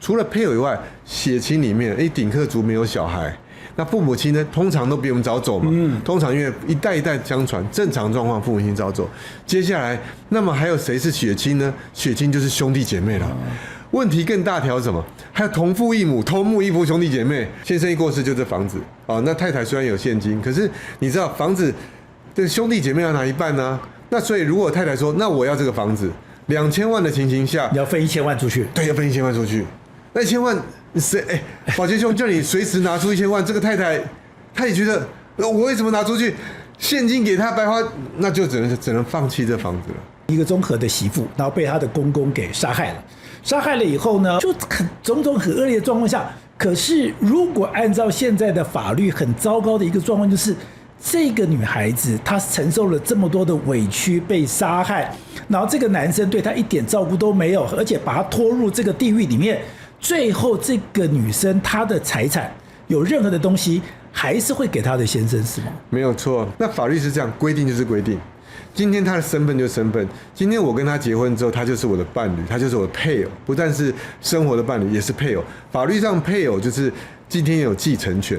除了配偶以外，血親裡面，頂客族沒有小孩，那父母親呢，通常都比我們早走嘛。通常因為一代一代相傳，正常狀況父母親早走。接下來，那麼還有誰是血親呢？血親就是兄弟姐妹了。問題更大條什麼？還有同父異母、同母異父兄弟姐妹，先生一過世就這房子哦。那太太雖然有現金，可是你知道房子這兄弟姐妹要拿一半呢、啊。那所以如果太太說，那我要這個房子2000萬的情形下，你要分1000萬出去。對，要分1000萬出去。那1000萬誰？寶傑兄叫你隨時拿出1000萬，這個太太她也覺得我為什麼拿出去？現金給她白花，那就只能放棄這房子了。一個綜合的媳婦，然後被她的公公給殺害了。殺害了以後呢，就種種很惡劣的狀況下，可是如果按照現在的法律，很糟糕的一個狀況就是，這個女孩子她承受了這麼多的委屈，被殺害，然後這個男生對她一點照顧都沒有，而且把她拖入這個地獄裡面，最後這個女生她的財產有任何的東西，還是會給她的先生，是嗎？沒有錯，那法律是這樣規定，就是規定。今天他的身份就是身份，今天我跟他結婚之後，他就是我的伴侶，他就是我的配偶，不但是生活的伴侶，也是配偶。法律上配偶就是今天有繼承權。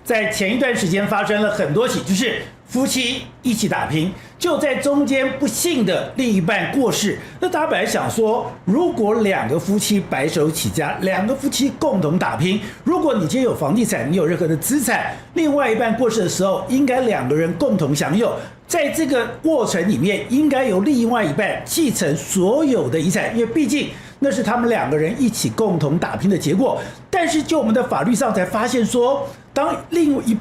在前一段時間發生了很多起，就是夫妻一起打拼，就在中間不幸的另一半過世。那大家本來想說，如果2個夫妻白手起家，2個夫妻共同打拼，如果你今天有房地產，你有任何的資產，另外一半過世的时候，應該2個人共同享有。在這個過程裡面，應該由另外一半繼承所有的遺產，因為畢竟那是他們2個人一起共同打拼的結果。但是就我們的法律上才發現說，當另一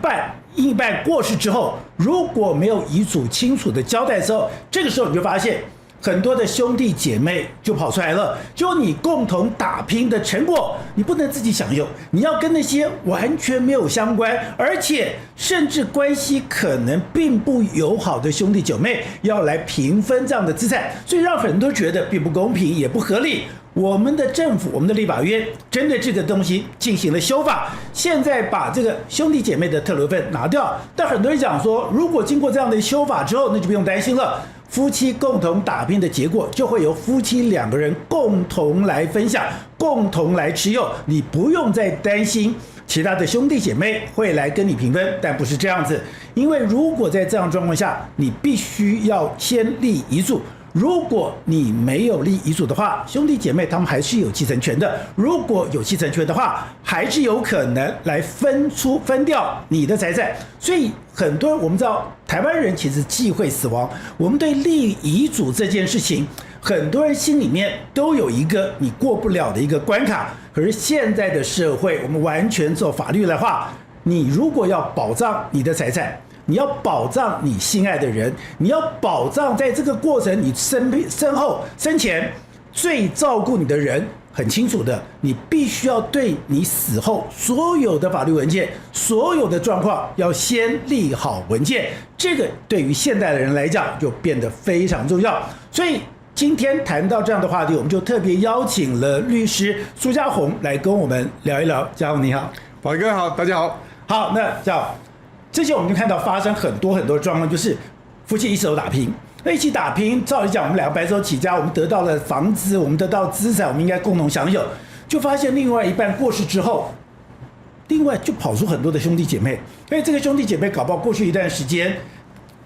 半過世之後，如果沒有遺囑清楚的交代的時候，這個時候你就發現很多的兄弟姐妹就跑出來了，就你共同打拼的成果，你不能自己享有，你要跟那些完全沒有相關，而且甚至關係可能並不友好的兄弟姐妹要來平分這樣的資產，所以讓很多人覺得並不公平，也不合理。我們的政府，我們的立法院針對這個東西進行了修法，現在把這個兄弟姐妹的特留份拿掉。但很多人講說，如果經過這樣的修法之後，那就不用擔心了，夫妻共同打拼的結果就會由夫妻2個人共同來分享，共同來持有，你不用再擔心其他的兄弟姐妹會來跟你平分。但不是這樣子，因為如果在這樣狀況下，你必須要先立遺囑。如果你沒有立遺囑的話，兄弟姐妹他們還是有繼承權的。如果有繼承權的話，還是有可能來分掉你的財產。所以很多人，我們知道台灣人其實忌諱死亡，我們對立遺囑這件事情，很多人心裡面都有一個你過不了的一個關卡。可是現在的社會，我們完全做法律的話，你如果要保障你的財產，你要保障你心愛的人，你要保障在這個過程你身後生前最照顧你的人，很清楚的，你必須要對你死後所有的法律文件、所有的狀況要先立好文件。這個對於現代的人來講就變得非常重要。所以今天談到這樣的話題，我們就特別邀請了律師蘇嘉宏來跟我們聊一聊。嘉宏你好。寶哥好，大家好。好，那嘉宏，之前我们就看到發生很多的狀況，就是夫妻一手打拼，那一起打拼，照理講我們2個白手起家，我們得到了房子，我們得到資產，我們應該共同享有。就發現另外一半過世之後，另外就跑出很多的兄弟姐妹，因為這個兄弟姐妹搞不好過去一段時間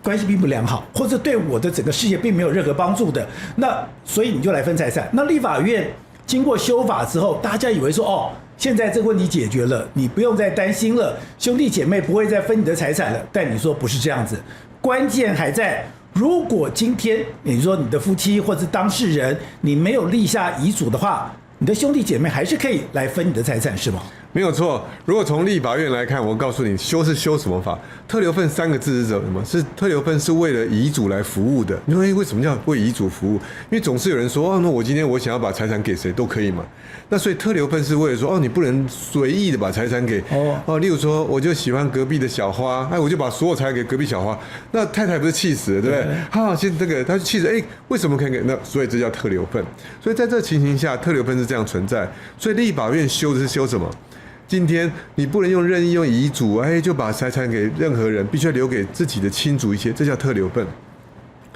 關係並不良好，或者對我的整個事業並沒有任何幫助的，那所以你就來分財產。那立法院經過修法之後，大家以為說哦，現在這個問題解決了，你不用再擔心了，兄弟姐妹不會再分你的財產了。但你說不是這樣子，關鍵還在，如果今天你說你的夫妻或者當事人你沒有立下遺囑的話，你的兄弟姐妹還是可以來分你的財產，是嗎？沒有錯。如果從立法院來看，我告訴你，修是修什麼法？特留份3個字是什麼？是特留份是為了遺囑來服務的。你說，為什麼叫為遺囑服務？因為總是有人說，哦，那我今天我想要把財產給誰都可以嘛。那所以特留份是為了說，哦，你不能隨意的把財產給例如說，我就喜歡隔壁的小花，哎，我就把所有財產給隔壁小花，那太太不是氣死了，對不對？好，現在這個他就氣死，哎，為什麼可以給？那所以這叫特留份。所以在這情形下，特留份是這樣存在。所以立法院修的是修什麼？今天你不能用任意用遺囑，哎，就把財產給任何人，必須要留給自己的親族一些，這叫特留份。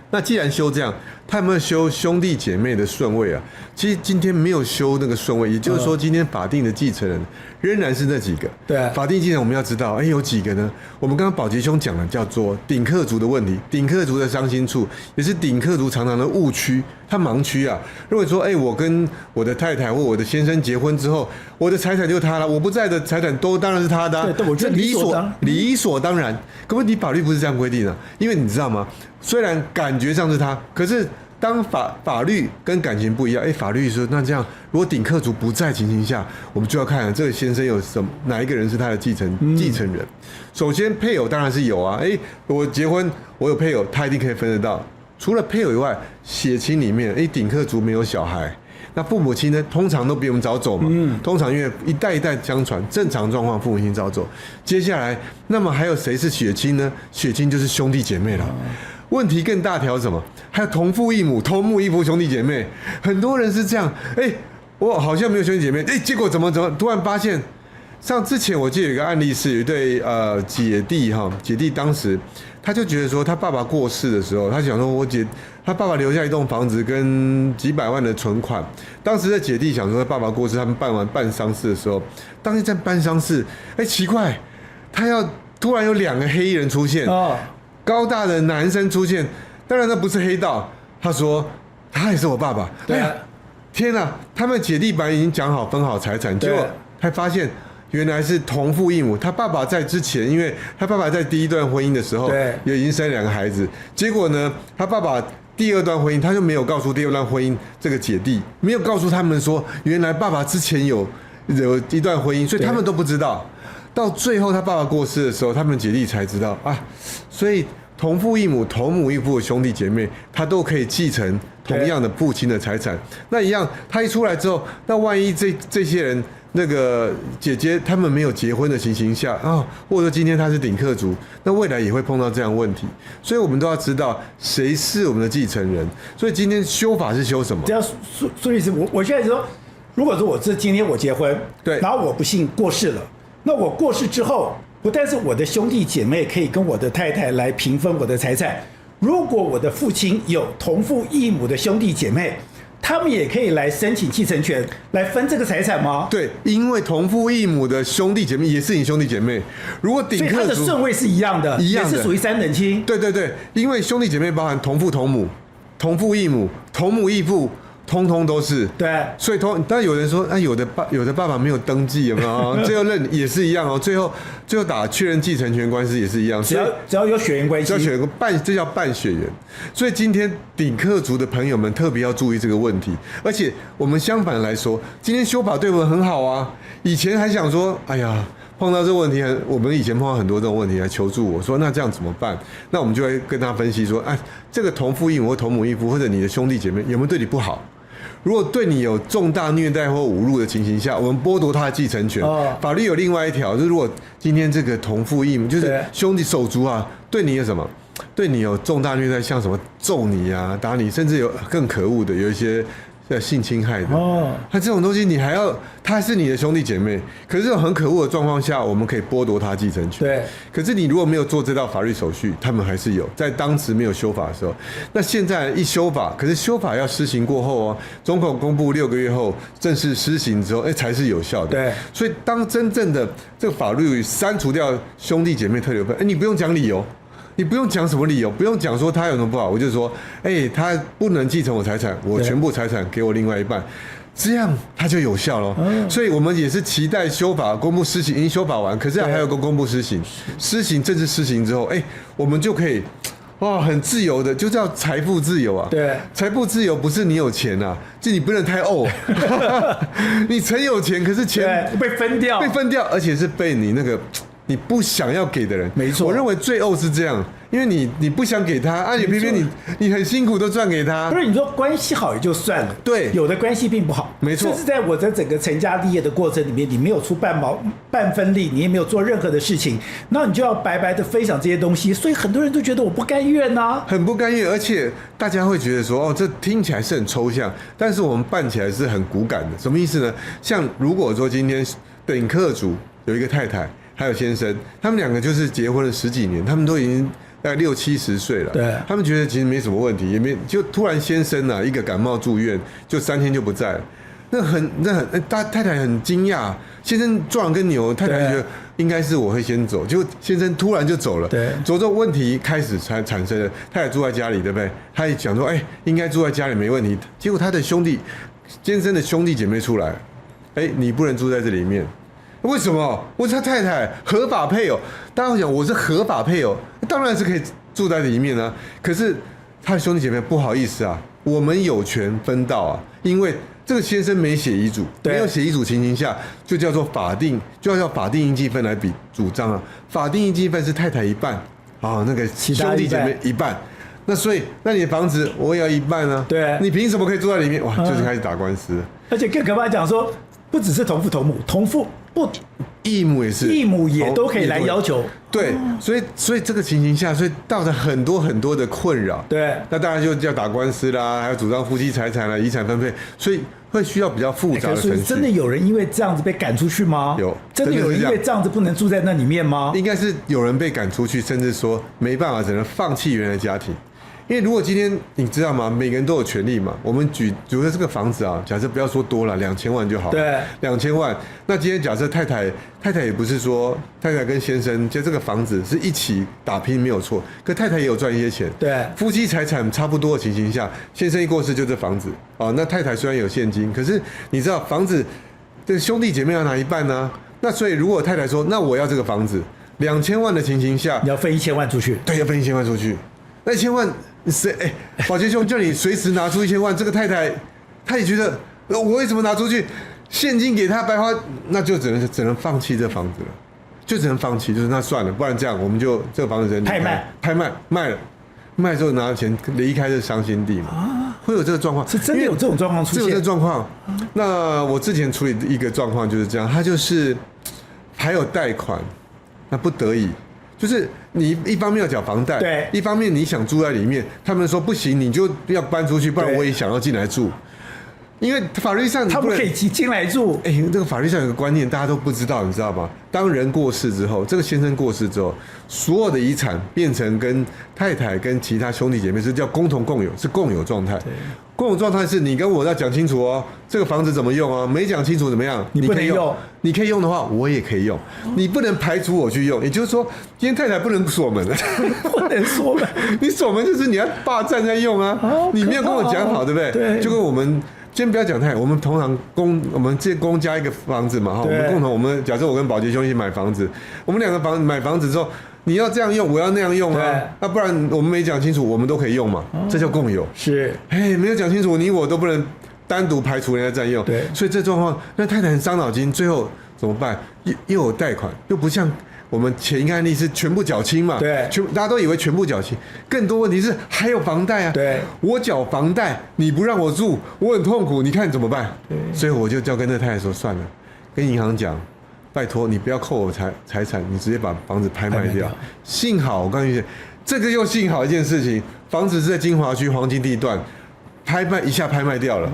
那既然修這樣，他有沒有修兄弟姐妹的順位啊？其實今天沒有修那個順位，也就是說，今天法定的繼承人仍然是那幾個。對，法定繼承人我們要知道，有幾個呢？我們剛剛寶傑兄講的叫做頂客族的問題，頂客族的傷心處，也是頂客族常常的誤區，他盲區啊。如果說，我跟我的太太或我的先生結婚之後，我的財產就他了，我不在的財產都當然是他的，對，我覺得理所當然。可問題法律不是這樣規定的，因為你知道嗎？雖然感覺上是他，可是當法律跟感情不一樣，法律說那這樣，如果頂客族不在情形下，我們就要看這個先生有什麼哪一個人是他的繼承人。首先配偶當然是有啊，我結婚我有配偶，他一定可以分得到。除了配偶以外，血親裡面，頂客族沒有小孩，那父母親呢，通常都比我們早走嘛。通常因為一代一代相傳，正常狀況父母親早走。接下來，那麼還有誰是血親呢？血親就是兄弟姐妹了。問題更大條什麼？還有同父異母、同母異父兄弟姐妹，很多人是這樣。我好像沒有兄弟姐妹，結果怎麼突然發現？像之前我記得有一個案例是有一對姐弟當時他就覺得說他爸爸過世的時候，他想說他爸爸留下一棟房子跟幾百萬的存款。當時的姐弟想說他爸爸過世，他們辦喪事的時候，當時在辦喪事，奇怪，他要突然有2個黑衣人出現。高大的男生出現，當然那不是黑道。他說他也是我爸爸。天哪！他們姐弟班已經講好分好財產，結果才發現原來是同父異母。他爸爸在之前，因為他爸爸在第一段婚姻的時候也已經生2個孩子，結果呢，他爸爸第2段婚姻他就沒有告訴第2段婚姻這個姐弟，沒有告訴他們說原來爸爸之前有一段婚姻，所以他們都不知道。到最後他爸爸過世的時候，他們姐弟才知道啊，所以同父異母、同母異父的兄弟姐妹，他都可以繼承同樣的父親的財產。那一樣，他一出來之後，那萬一這些人那個姐姐他們沒有結婚的情形下啊，或者說今天他是頂客族，那未來也會碰到這樣的問題。所以我們都要知道誰是我們的繼承人。所以今天修法是修什麼？只要蘇律師，我現在說，如果說今天我結婚，對，然后我不幸過世了。那我過世之後，不但是我的兄弟姐妹可以跟我的太太來平分我的財產，如果我的父親有同父異母的兄弟姐妹，他們也可以來申請繼承權來分這個財產嗎？對，因為同父異母的兄弟姐妹也是你兄弟姐妹。如果頂客族，所以他的順位是一樣的，也是屬於3等親。對，因為兄弟姐妹包含同父同母、同父異母、同母異父。通通都是对，所以但有人說，有的爸爸沒有登記，有沒有？最後認也是一樣哦，最後打確認繼承權官司也是一樣，只要有血緣關係，只要血緣這叫半血緣。所以今天頂客族的朋友們特別要注意這個問題，而且我們相反來說，今天修法對我們很好啊。以前還想說，哎呀，碰到這個問題，我們以前碰到很多這種問題來求助我說，那這樣怎麼辦？那我們就會跟他分析說，這個同父異母或同母異父，或者你的兄弟姐妹有沒有對你不好？如果對你有重大虐待或侮辱的情形下，我們剝奪他的繼承權。法律有另外一條，就是如果今天這個同父異母，就是兄弟手足啊，對你有什麼？對你有重大虐待，像什麼揍你啊、打你，甚至有更可惡的，有一些性侵害的。那這種東西你還要，他是你的兄弟姐妹，可是這種很可惡的狀況下，我們可以剝奪他繼承權。對。可是你如果沒有做這道法律手續，他們還是有。在當時沒有修法的時候，那現在一修法，可是修法要施行過後哦，總統公布6個月後正式施行之後，才是有效的。對。所以當真正的這個法律刪除掉兄弟姐妹特留分，你不用講理由。你不用講什麼理由，不用講說他有什麼不好，我就說，他不能繼承我財產，我全部財產給我另外一半，這樣他就有效了。所以我們也是期待修法公布施行，已經修法完，可是還有個公布施行，施行正式施行之後，我們就可以很自由的，就叫財富自由啊。對，財富自由不是你有錢啊，就你不能太你曾有錢，可是錢被分掉，而且是被你那個。你不想要給的人，沒錯。我認為最惡是這樣，因為你不想給他，你偏偏你很辛苦都賺給他。不是你說關係好也就算了，对，有的關係並不好，沒錯。甚至在我的整個成家立業的過程裡面，你沒有出半分力，你也沒有做任何的事情，那你就要白白的分享這些東西，所以很多人都覺得我不甘願啊，很不甘願，而且大家會覺得說，這聽起來是很抽象，但是我們辦起來是很骨感的。什麼意思呢？像如果說今天頂客族有一個太太。還有先生，他們2個就是結婚了10幾年，他們都已經大概60、70歲了，對，他們覺得其實沒什麼問題，也沒就突然先生啊一個感冒住院，就3天就不在了，那很太太很驚訝，先生壯跟牛，太太覺得應該是我會先走，結果先生突然就走了，對，走之後問題開始產生了，太太住在家裡，對不對？他也講說，應該住在家裡沒問題，結果他的先生的兄弟姐妹出來，你不能住在這裡面。為什麼？我是他太太，合法配偶。大家會講我是合法配偶，當然是可以住在裡面啊。可是他的兄弟姐妹不好意思啊，我們有權分到啊，因為這個先生沒寫遺囑，沒有寫遺囑情形下，就叫做法定應繼分來比主張啊。法定應繼分是太太一半啊，那個兄弟姐妹一半。那所以，那你的房子我也要一半啊。對，你憑什麼可以住在裡面？哇，就是開始打官司。而且更可怕講說，不只是同父同母，同父不異母也是，異母也都可以來要求。對，所以這個情形下，所以造成很多的困擾。對，那當然就要打官司啦，還要主張夫妻財產啦、遺產分配，所以會需要比較複雜的程序。真的有人因為這樣子被趕出去嗎？有，真的有人因為這樣子不能住在那裡面嗎？應該是有人被趕出去，甚至說沒辦法，只能放棄原來的家庭。因為如果今天你知道嗎？每個人都有權利嘛。我們舉的這個房子啊，假設不要說多了，2000萬就好了。對，2000萬。那今天假設太太也不是說太太跟先生就這個房子是一起打拼沒有錯，可太太也有賺一些錢。對，夫妻財產差不多的情形下，先生一過世就這房子啊。那太太雖然有現金，可是你知道房子這兄弟姐妹要拿一半呢、啊。那所以如果太太說，那我要這個房子2000萬的情形下，你要分1000萬出去。對，要分1000萬出去。那1000萬。寶傑兄叫你隨時拿出1000萬，這個太太，她也覺得我為什麼拿出去，現金給她白花，那就只能放棄這房子了，就只能放棄，就是那算了，不然這樣我們就這個房子拍賣賣了，賣之後拿了錢離開這傷心地嘛，會有這個狀況，是真的有這種狀況出現，有這個狀況。那我之前處理一個狀況就是這樣，他就是還有貸款，那不得已。就是你一方面要繳房貸，對，一方面你想住在裡面，他們說不行，你就要搬出去，不然我也想要進來住。因為法律上你不能，他們可以進來住。這個法律上有個觀念大家都不知道，你知道嗎？當人過世之後，這個先生過世之後，所有的遺產變成跟太太跟其他兄弟姐妹是叫共同共有，是共有狀態。共有狀態是你跟我要講清楚哦，這個房子怎麼用哦，沒講清楚怎麼樣？你不能用，你可以用的話，我也可以用，你不能排除我去用。也就是說，今天太太不能鎖門了，不能鎖門，你鎖門就是你要霸占在用啊，你沒有跟我講好，對不對？對，就跟我們。先不要講太，我們通常我們這公家一個房子嘛，哈，我們共同，我們假設我跟寶傑兄一起買房子，我們2個買房子之後，你要這樣用，我要那樣用啊，那不然我們沒講清楚，我們都可以用嘛，這叫共有。是，沒有講清楚，你我都不能單獨排除人家占用。對，所以這狀況，那太太很傷腦筋，最後怎麼辦？又有貸款，又不像。我們前一個案例是全部繳清嘛？對，大家都以為全部繳清，更多問題是還有房貸啊。對，我繳房貸，你不讓我住，我很痛苦，你看怎麼辦？對，所以我就跟那太太說，算了，跟銀行講，拜託你不要扣我財產，你直接把房子拍賣掉。幸好我告訴你，這個又幸好一件事情，房子是在金華區黃金地段。一下拍賣掉了。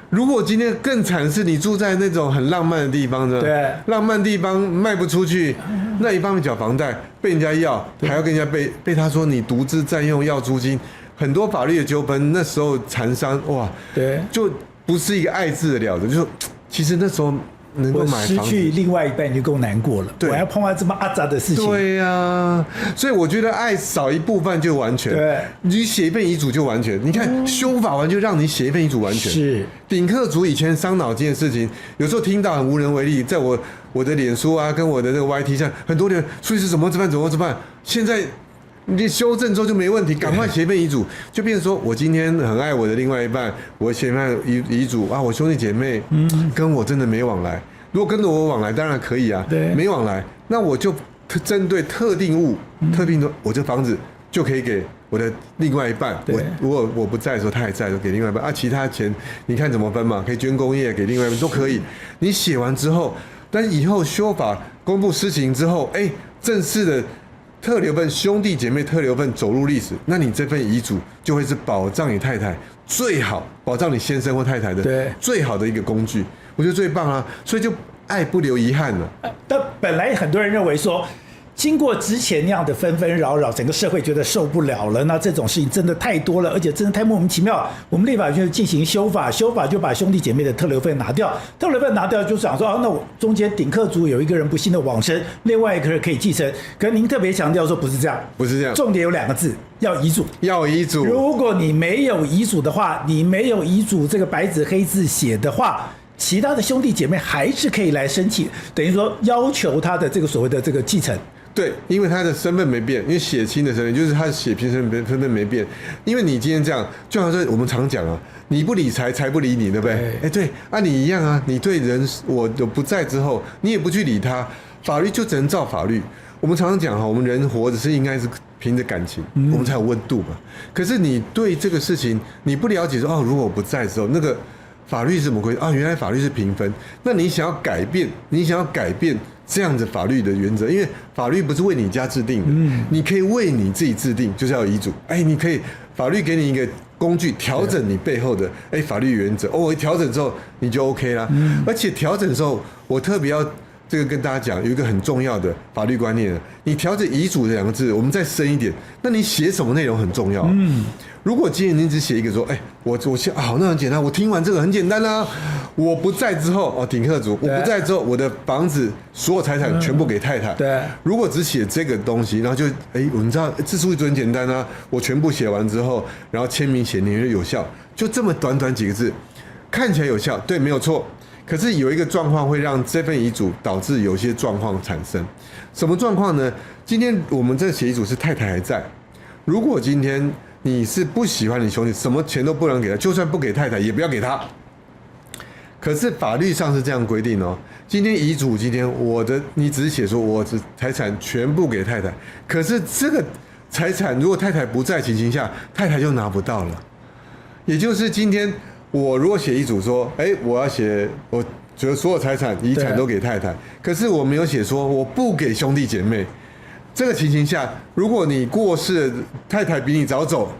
如果今天更慘的是你住在那種很浪漫的地方呢？對，浪漫地方賣不出去，那一方面繳房貸被人家要，還要跟人家被他說你獨自占用要租金，很多法律的糾紛。那時候纏商哇，對，就不是一個愛字的了的，就其實那時候。能夠買房子，失去另外一半就夠難過了。我還要碰到這麼阿雜的事情。對呀、啊，所以我覺得愛少一部分就完全。對，你寫一份遺囑就完全。你看修法完就讓你寫一份遺囑完全。是。頂客族以前傷腦筋的事情，有時候聽到很無能為力。在我的臉書啊，跟我的這個 YT 上，很多人說是怎麼辦？現在你修正之後就沒問題，趕快寫一份遺囑，就變成說我今天很愛我的另外一半，我寫一份遺囑啊，我兄弟姐妹跟我真的沒往來。如果跟着我往來，當然可以啊。對，沒往來，那我就針對特定物、特定的，我這房子就可以給我的另外一半。如果我不在的時候，他還在，就給另外一半啊。其他錢你看怎麼分嘛？可以捐公業，給另外一半都可以。你寫完之後，但是以後修法公布施行之後，正式的特留份兄弟姐妹特留份走入歷史，那你這份遺囑就會是保障你太太最好，保障你先生或太太的最好的一個工具。我覺得最棒啊，所以就愛不留遺憾了。但本來很多人認為說，經過之前那樣的紛紛擾擾，整個社會覺得受不了了，那這種事情真的太多了，而且真的太莫名其妙。我們立法院就進行修法就把兄弟姐妹的特留份拿掉，特留份拿掉就想說那我中間頂客族有一個人不幸的往生，另外一個人可以繼承。可是您特別強調說不是這樣，不是這樣，重點有2個字，要遺囑。要遺囑。如果你沒有遺囑的話，你沒有遺囑這個白紙黑字寫的話，其他的兄弟姐妹還是可以來申請，等於說要求他的這個所謂的這個繼承。對，因為他的身份沒變，因為血親的身份就是他的血亲身份没變。因為你今天這樣，就好像我們常講啊，你不理財，財不理你，對不對？哎，對啊，你一樣啊，你對人我不在之後，你也不去理他，法律就只能照法律。我們常常講哈，我們人活着是應該是憑着感情，我們才有溫度嘛。可是你對這個事情你不了解說，如果我不在之後，那個法律是怎麼規定？原來法律是平分。那你想要改變這樣子法律的原則，因為法律不是為你家制定的，你可以為你自己制定，就是要遺囑。你可以法律給你一個工具，調整你背後的法律原則。我調整之後你就 OK 啦。而且調整之後，我特別要這個跟大家講，有一個很重要的法律觀念，你調整遺囑這2個字，我們再深一點，那你寫什麼內容很重要。如果今天你只寫一個說，我好，那很簡單，我聽完這個很簡單啦。我不在之後，頂客族，我不在之後，我的房子所有財產全部給太太。對，如果只寫這個東西，然後就我們知道自書遺囑很簡單啊，我全部寫完之後，然後簽名寫年月有效，就這麼短短幾個字，看起來有效，對，沒有錯。可是有一個狀況會讓這份遺囑導致有些狀況產生，什麼狀況呢？今天我們這個寫遺囑是太太還在，如果今天你是不喜歡你兄弟，什麼錢都不能給他，就算不給太太也不要給他。可是法律上是這樣規定哦。今天遺囑，今天你只是寫說我的財產全部給太太，可是這個財產如果太太不在情形下，太太就拿不到了。也就是今天我如果寫遺囑說，我要寫我覺得所有財產遺產都給太太，可是我沒有寫說我不給兄弟姐妹。這個情形下，如果你過世，太太比你早走，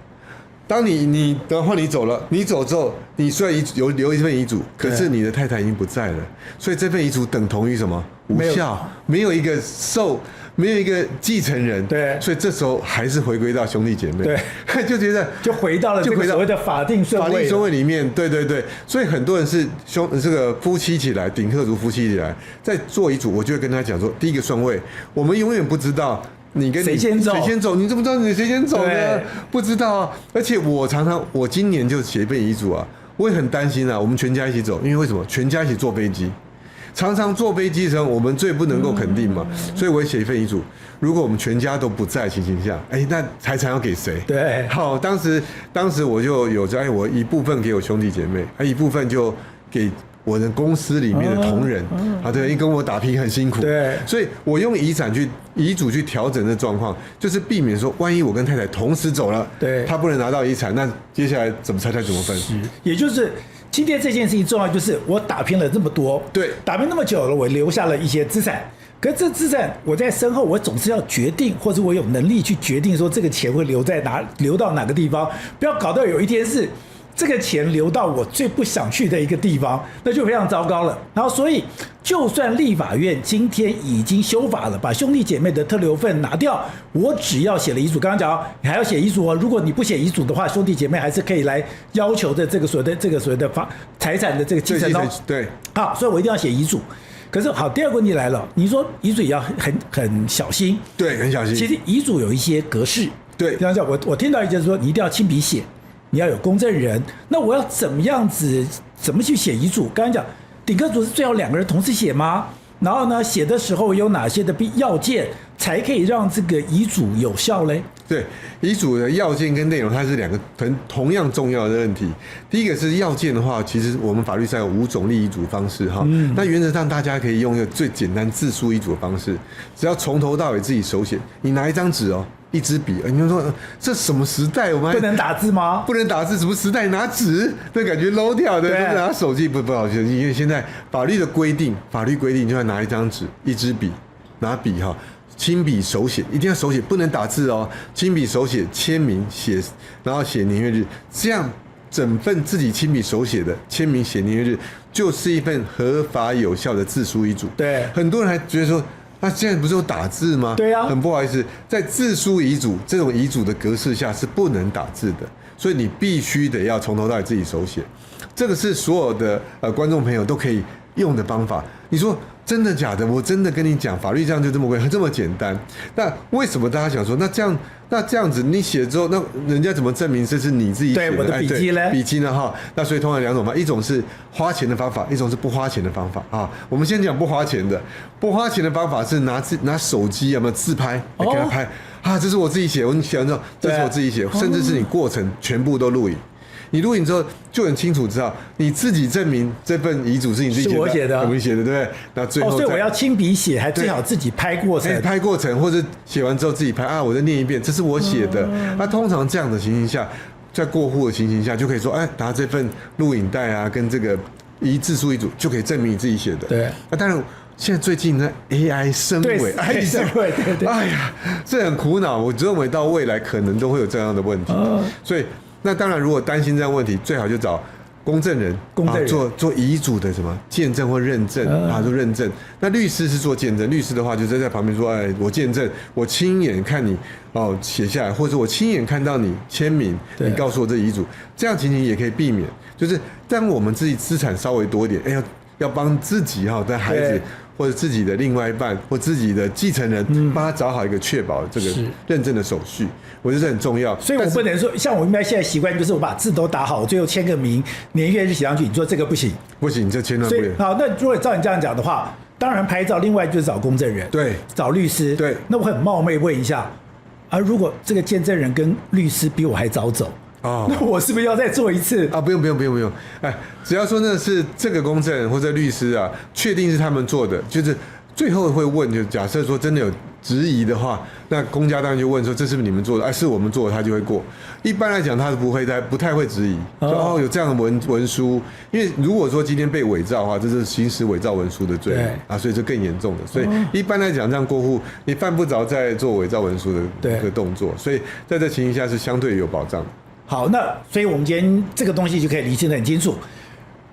當你的話你走了，你走之後，你雖然留一份遺囑，可是你的太太已經不在了，所以這份遺囑等同於什麼？無效，沒有一個繼承人。對，所以這時候還是回歸到兄弟姐妹。對，就覺得就回到了這個所謂的法定順位裡面。對對對，所以很多人是這個夫妻起來，頂客族夫妻起來，在做遺囑，我就會跟他講說，第一個順位，我們永遠不知道你跟誰先走，你怎麼知道你誰先走呢？不知道啊。而且我今年就寫一份遺囑啊，我也很擔心啊，我們全家一起走，因為為什麼？全家一起坐飛機。常常坐飛機的時候，我們最不能夠肯定嘛，所以我也寫一份遺囑。如果我們全家都不在的情形下，那財產要給誰？對，好，當時我就有我一部分給我兄弟姐妹，一部分就給我的公司裡面的同仁。對，因為跟我打拼很辛苦，對，所以我用遺囑去調整這狀況，就是避免說，萬一我跟太太同時走了，對，他不能拿到遺產，那接下來財產怎麼分？也就是今天這件事情重要，就是我打拼了這麼多，對，打拼那麼久了，我留下了一些資產。可是這資產我在身後，我總是要決定，或者我有能力去決定說這個錢會流到哪個地方，不要搞到有一天是這個錢流到我最不想去的一個地方，那就非常糟糕了。然後所以，就算立法院今天已經修法了，把兄弟姐妹的特留份拿掉，我只要寫了遺囑，剛剛講你還要寫遺囑哦。如果你不寫遺囑的話，兄弟姐妹還是可以來要求的這個所謂的財產的這個繼承哦。對，好，所以我一定要寫遺囑。可是好，第二個問題來了，你說遺囑也要很小心，對，很小心。其實遺囑有一些格式，对，比方說我聽到一件說，你一定要親筆寫，你要有公證人。那我要怎麼去寫遺囑？剛才講頂客族是最好2個人同時寫嗎？然後呢，寫的時候有哪些的要件才可以讓這個遺囑有效嘞？對，遺囑的要件跟內容，它是2個同樣重要的問題。第一個是要件的話，其實我們法律上有5種立遺囑方式哈。那原則上大家可以用一個最簡單自書遺囑的方式，只要從頭到尾自己手寫，你拿一張紙哦。一支筆，你們說這什麼時代？我們不能打字嗎？不能打字，什麼時代拿紙？那感覺 low 掉的，對，拿手機不好意思，因為現在法律規定就要拿一張紙、一支筆，拿筆哈，親筆手寫，一定要手寫，不能打字哦。親筆手寫，簽名寫，然後寫年月日，這樣整份自己親筆手寫的簽名寫年月日，就是一份合法有效的自書遺囑。對，很多人還覺得說。那現在不是有打字嗎？對啊，很不好意思，在自書遺囑這種遺囑的格式下是不能打字的，所以你必須得要從頭到尾自己手寫。這個是所有的觀眾朋友都可以用的方法。你說真的假的？我真的跟你講，法律這樣就這麼貴，這麼簡單。那為什麼大家想說，那這樣子你寫之後，那人家怎麼證明這是你自己寫的？對，我的筆記呢？筆記呢？哈，那所以通常兩種方法，一種是花錢的方法，一種是不花錢的方法啊。我們先講不花錢的，不花錢的方法是拿手機有沒有自拍，給他拍啊，這是我自己寫，我寫完之後，這是我自己寫，甚至是你過程全部都錄影。你錄影之後就很清楚知道你自己證明這份遺囑是你自己寫的，是我寫的，我寫的，對不對？那最後所以我要親筆寫，還最好自己拍過程，拍過程，或者寫完之後自己拍啊，我再念一遍，這是我寫的。那通常這樣的情形下，在過戶的情形下，就可以說，哎，拿這份錄影帶啊，跟這個自書遺囑，就可以證明你自己寫的。對。那當然，現在最近呢 AI 深偽，對，哎呀，這很苦惱。我認為到未來可能都會有這樣的問題，所以。那當然，如果擔心這樣的問題，最好就找公證人，做遺囑的什麼見證或認證啊，做認證。那律師是做見證，律師的話就在旁邊說，哎，我見證，我親眼看你寫下來，或者我親眼看到你簽名，你告訴我這遺囑，這樣情形也可以避免。就是當我們自己資產稍微多一點，哎，要幫自己的孩子。或者自己的另外一半或自己的繼承人，幫他找好一個確保這個認證的手續，我覺得這很重要。所以我不能說，像我應該現在習慣就是我把字都打好，我最後簽個名，年月日寫上去。你說這個不行？不行，這千萬不行。好，那如果照你這樣講的話，當然拍照，另外就是找公證人，對，找律師，對。那我很冒昧問一下，如果這個見證人跟律師比我還早走？那我是不是要再做一次啊？不用，哎，只要說那是這個公證人或者律師啊，確定是他們做的，就是最後會問，就假設說真的有質疑的話，那公家當然就問說這是不是你們做的？哎，是我們做的，他就會過。一般來講，他是不太會質疑，說有這樣的文書，因為如果說今天被偽造的話，這是行使偽造文書的罪啊，所以這更嚴重的。所以一般來講，這樣過戶你犯不着再做偽造文書的這個動作，所以在這情形下是相對有保障的。好，那所以我們今天這個東西就可以釐清得很清楚。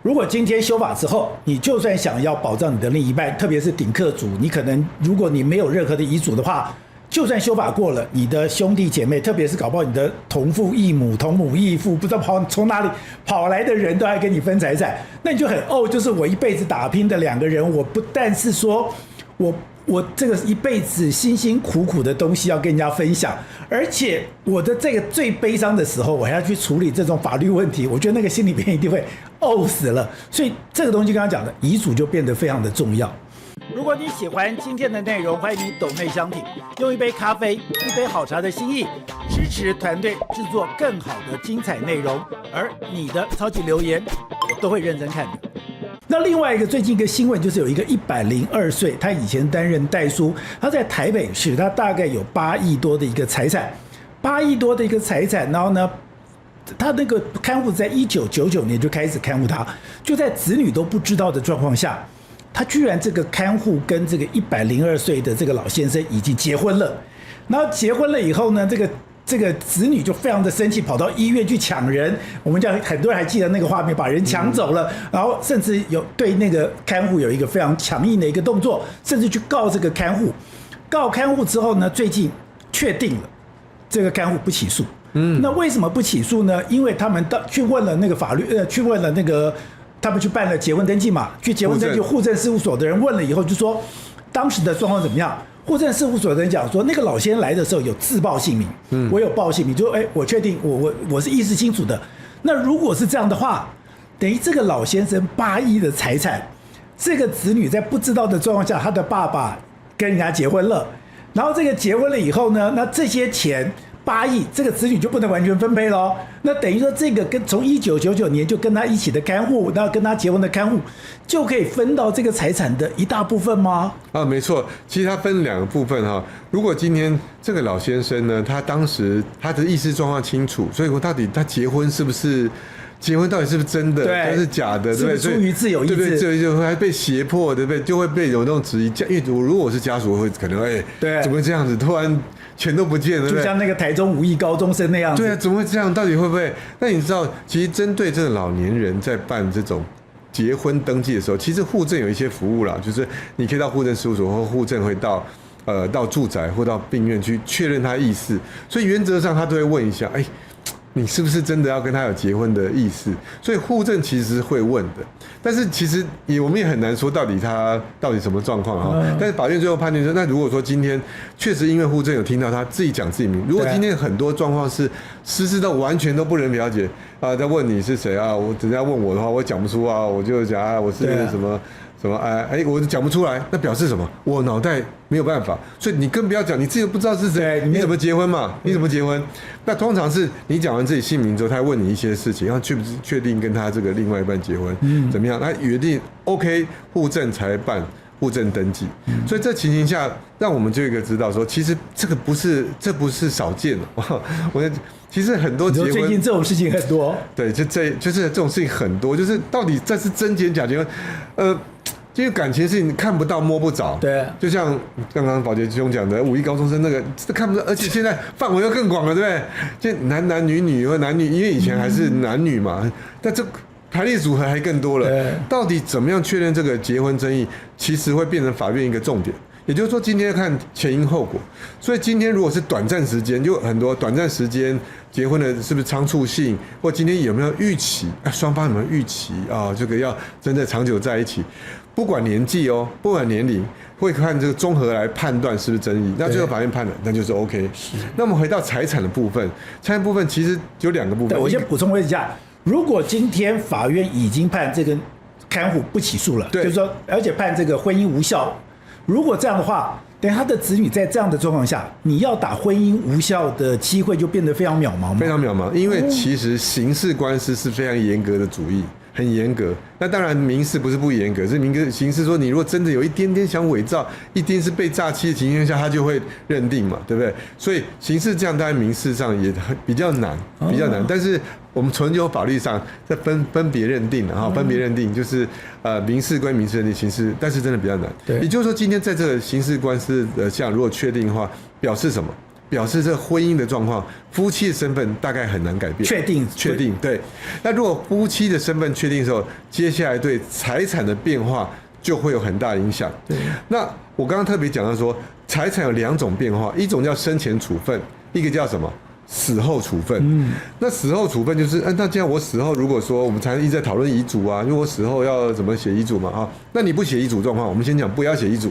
如果今天修法之後，你就算想要保障你的另一半，特別是頂客族，你可能如果你沒有任何的遺囑的話，就算修法過了，你的兄弟姐妹，特別是搞不好你的同父異母、同母異父，不知道從哪裡跑來的人都還跟你分財產，那你就很就是我一輩子打拼的兩個人，我不但是說我這個一輩子辛辛苦苦的東西要跟人家分享，而且我的這個最悲傷的時候，我還要去處理這種法律問題，我覺得那個心裡邊一定會死了。所以這個東西剛剛講的遺囑就變得非常的重要。如果你喜歡今天的內容，歡迎你抖內相挺，用一杯咖啡、一杯好茶的心意，支持團隊製作更好的精彩內容。而你的超級留言，我都會認真看的。那另外一個最近一個新聞就是有一個102歲，他以前擔任代書，他在台北市，他大概有8億多的一個財產，8億多的一個財產，然後呢，他那個看護在1999年就開始看護他，就在子女都不知道的狀況下，他居然這個看護跟這個102歲的這個老先生已經結婚了，然後結婚了以後呢，這個子女就非常的生氣，跑到醫院去搶人。我們講很多人還記得那個畫面，把人搶走了，然後甚至有對那個看護有一個非常強硬的一個動作，甚至去告這個看護。告看護之後呢，最近確定了這個看護不起訴。那為什麼不起訴呢？因為他們去問了那個法律，去問了那個他們去辦了結婚登記嘛，去結婚登記戶政事務所的人問了以後，就說當時的狀況怎麼樣？戶政事務所的人講說，那個老先生來的時候有自報姓名，我有報姓名，就說我確定我是意識清楚的。那如果是這樣的話，等於這個老先生8億的財產，這個子女在不知道的狀況下，他的爸爸跟人家結婚了，然後這個結婚了以後呢，那這些錢8億，這個子女就不能完全分配了。那等於說，這個從1999年就跟他一起的看護，然後跟他結婚的看護，就可以分到這個財產的一大部分嗎？沒錯，其實他分2個部分哈。如果今天這個老先生呢，他當時他的意識狀況清楚，所以到底他結婚是不是？結婚到底是不是真的，還是假的？對不对？出於自由意志，對不對？自由意志還被脅迫，对不对？就會被有那種質疑。因為如果我是家屬，我會可能對，怎麼會這樣子？突然錢都不見了，就像那個台中5億高中生那樣子。對啊，怎麼會這樣？到底會不會？那你知道，其實針對這個老年人在辦這種結婚登記的時候，其實戶政有一些服務啦，就是你可以到戶政事務所，或戶政會到住宅或到病院去確認他意思，所以原則上他都會問一下，哎，你是不是真的要跟他有結婚的意思？所以戶政其實是會問的，但是其實我們也很難說到底他到底什麼狀況啊。但是法院最後判定說，那如果說今天確實因為戶政有聽到他自己講自己名，如果今天很多狀況是實質到完全都不能了解啊，在問你是誰啊，我人家問我的話，我講不出啊，我就講啊，我是什麼。什麼我講不出來，那表示什麼？我腦袋沒有辦法，所以你更不要講，你自己都不知道是誰，你怎麼結婚嘛？你怎麼結婚？那通常是你講完自己姓名之後，他問你一些事情，然後確定跟他這個另外一半結婚，怎麼樣？他約定 OK， 戶政才辦戶政登記。所以這情形下，讓我們就一個知道說，其實這不是少見的。其實很多結婚，最近這種事情很多。對，就是這種事情很多，就是到底這是真結假結婚，因為感情事情看不到摸不着，對，就像剛剛寶傑兄講的，5億高中生那個看不到，而且現在範圍又更廣了，對不對？就男女或男女，因為以前還是男女嘛，但這排列組合還更多了。到底怎麼樣確認這個結婚爭議，其實會變成法院一個重點。也就是說，今天要看前因後果。所以今天如果是短暫時間，就很多短暫時間結婚的，是不是倉促性，或今天有沒有預期，雙方有沒有預期啊？這個要真的長久在一起。不管年紀哦，不管年齡，會看這個綜合來判斷是不是爭議。那最後法院判了，那就是 OK。那我們回到財產的部分，財產部分其實有2個部分。我先補充問一下，如果今天法院已經判這個看護不起訴了，就是說，而且判這個婚姻無效，如果這樣的話，等他的子女在這樣的狀況下，你要打婚姻無效的機會就變得非常渺茫嗎？非常渺茫，因為其實刑事官司是非常嚴格的主義。很嚴格，那當然民事不是不嚴格，是刑事說你如果真的有一點點想偽造，一定是被詐欺的情況下，他就會認定嘛，對不對？所以刑事這樣，當然民事上也比較難，比較難。但是我們純就法律上在分別認定啊，分別認定就是民事歸民事認定，刑事但是真的比較難。對，也就是說今天在這個刑事官司的項如果確定的話，表示什麼？表示這個婚姻的狀況，夫妻的身份大概很難改變。確定，對。那如果夫妻的身份確定的時候，接下來對財產的變化就會有很大影響。對。那我剛剛特別講到說，財產有2種變化，一種叫生前處分，一個叫什麼？死後處分。那死後處分就是，那這樣我死後如果說我們才一直在討論遺囑啊，因為我死後要怎麼寫遺囑嘛啊？那你不寫遺囑狀況，我們先講不要寫遺囑。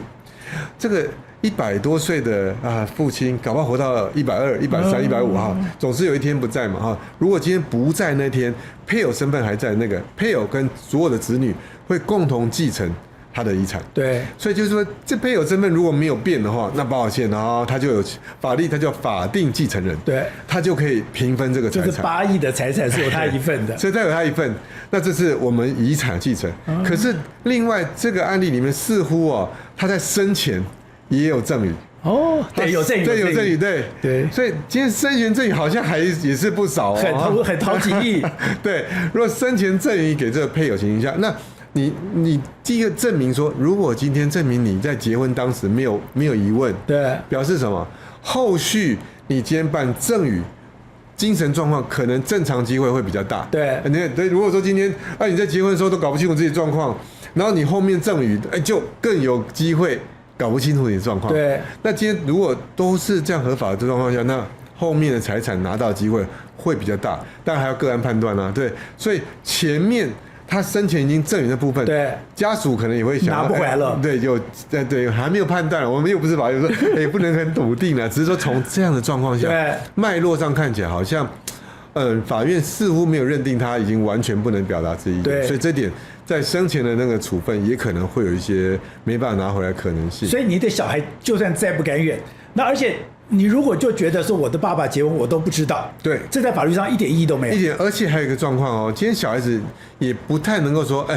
這個100多歲的父親，搞不好活到120、130、150哈，總是有一天不在嘛哈。如果今天不在那天，配偶身份還在，那個配偶跟所有的子女會共同繼承他的遺產。對，所以就是說，這配偶身份如果沒有變的話，那抱歉啊，他就有法律，他叫法定繼承人。對，他就可以平分這個財產。就是8億的財產是有他一份的，所以他有他一份。那這是我們遺產繼承。可是另外這個案例裡面似乎他在生前也有贈與。對，有贈與，對，有贈與，對。所以今天生前贈與好像還也是不少，很討幾億。對，如果生前贈與給這個配偶情形下，那你第一個證明說，如果今天證明你在結婚當時沒有疑問，對，表示什麼？後續你今天辦贈與，精神狀況可能正常機會會比較大。對，對，如果說今天你在結婚的時候都搞不清楚自己狀況，然後你後面贈與，就更有機會搞不清楚你的狀況。對，那今天如果都是這樣合法的狀況下，那後面的財產拿到的機會會比較大，當然還要個案判斷啊。對，所以前面他生前已經贈與的部分，對，家屬可能也會想拿不回來了。對，對，還沒有判斷，我們又不是法律說也不能很篤定啊，只是說從這樣的狀況下，脈絡上看起來好像，法院似乎沒有認定他已經完全不能表達自己意見，所以這點在生前的那個處分也可能會有一些沒辦法拿回來的可能性。所以你的小孩就算再不甘願，那而且你如果就覺得說我的爸爸結婚我都不知道，对，這在法律上一點意義都沒有。一點，而且還有一個狀況今天小孩子也不太能夠說，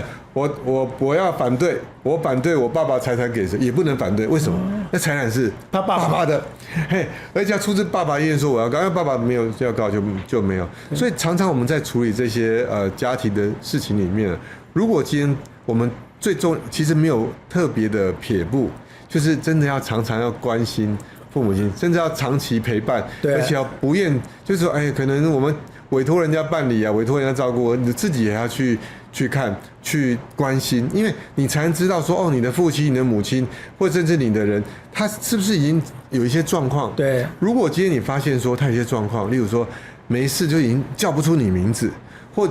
我要反對，我反對我爸爸財產給誰，也不能反对，為什麼？那財產是他爸爸的，而且要出自爸爸意願說我要告，因為爸爸沒有要告就沒有。所以常常我們在處理這些家庭的事情裡面，如果今天我們最終其實沒有特別的撇步，就是真的要常常要關心父母親，甚至要長期陪伴，而且要不願，就是說，可能我們委託人家辦理啊，委託人家照顧，你自己也要去去看、去關心，因為你才能知道說，哦，你的父親、你的母親，或甚至你的人，他是不是已經有一些狀況？對。如果今天你發現說他有一些狀況，例如說沒事就已經叫不出你名字，或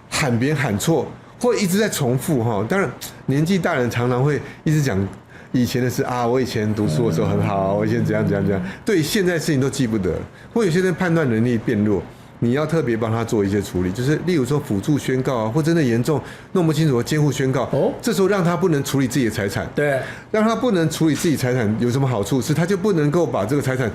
喊別人喊錯，或一直在重複哈。當然，年紀大人常常會一直講以前的事啊，我以前讀書的時候很好，我以前怎樣怎樣怎樣，對現在的事情都記不得，或有些人判斷能力變弱。你要特別幫他做一些處理，就是例如說輔助宣告啊，或真的嚴重弄不清楚的監護宣告，這時候讓他不能處理自己的財產，對，讓他不能處理自己財產有什麼好處？是他就不能夠把這個財產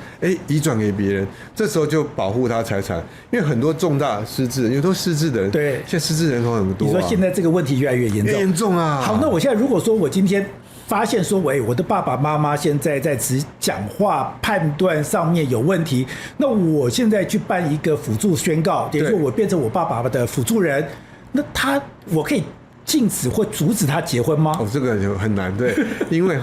移轉給別人，這時候就保護他財產，因為很多重大失智，因為都失智的人，對，現在失智人口很多，你說現在這個問題越來越嚴重，越嚴重啊！好，那我現在如果說我今天發現說，我的爸爸媽媽現在在只講話判斷上面有問題，那我現在去辦一個輔助宣告，等於說我變成我爸爸的輔助人，那我可以禁止或阻止他結婚嗎？哦，這個就很難，對，因為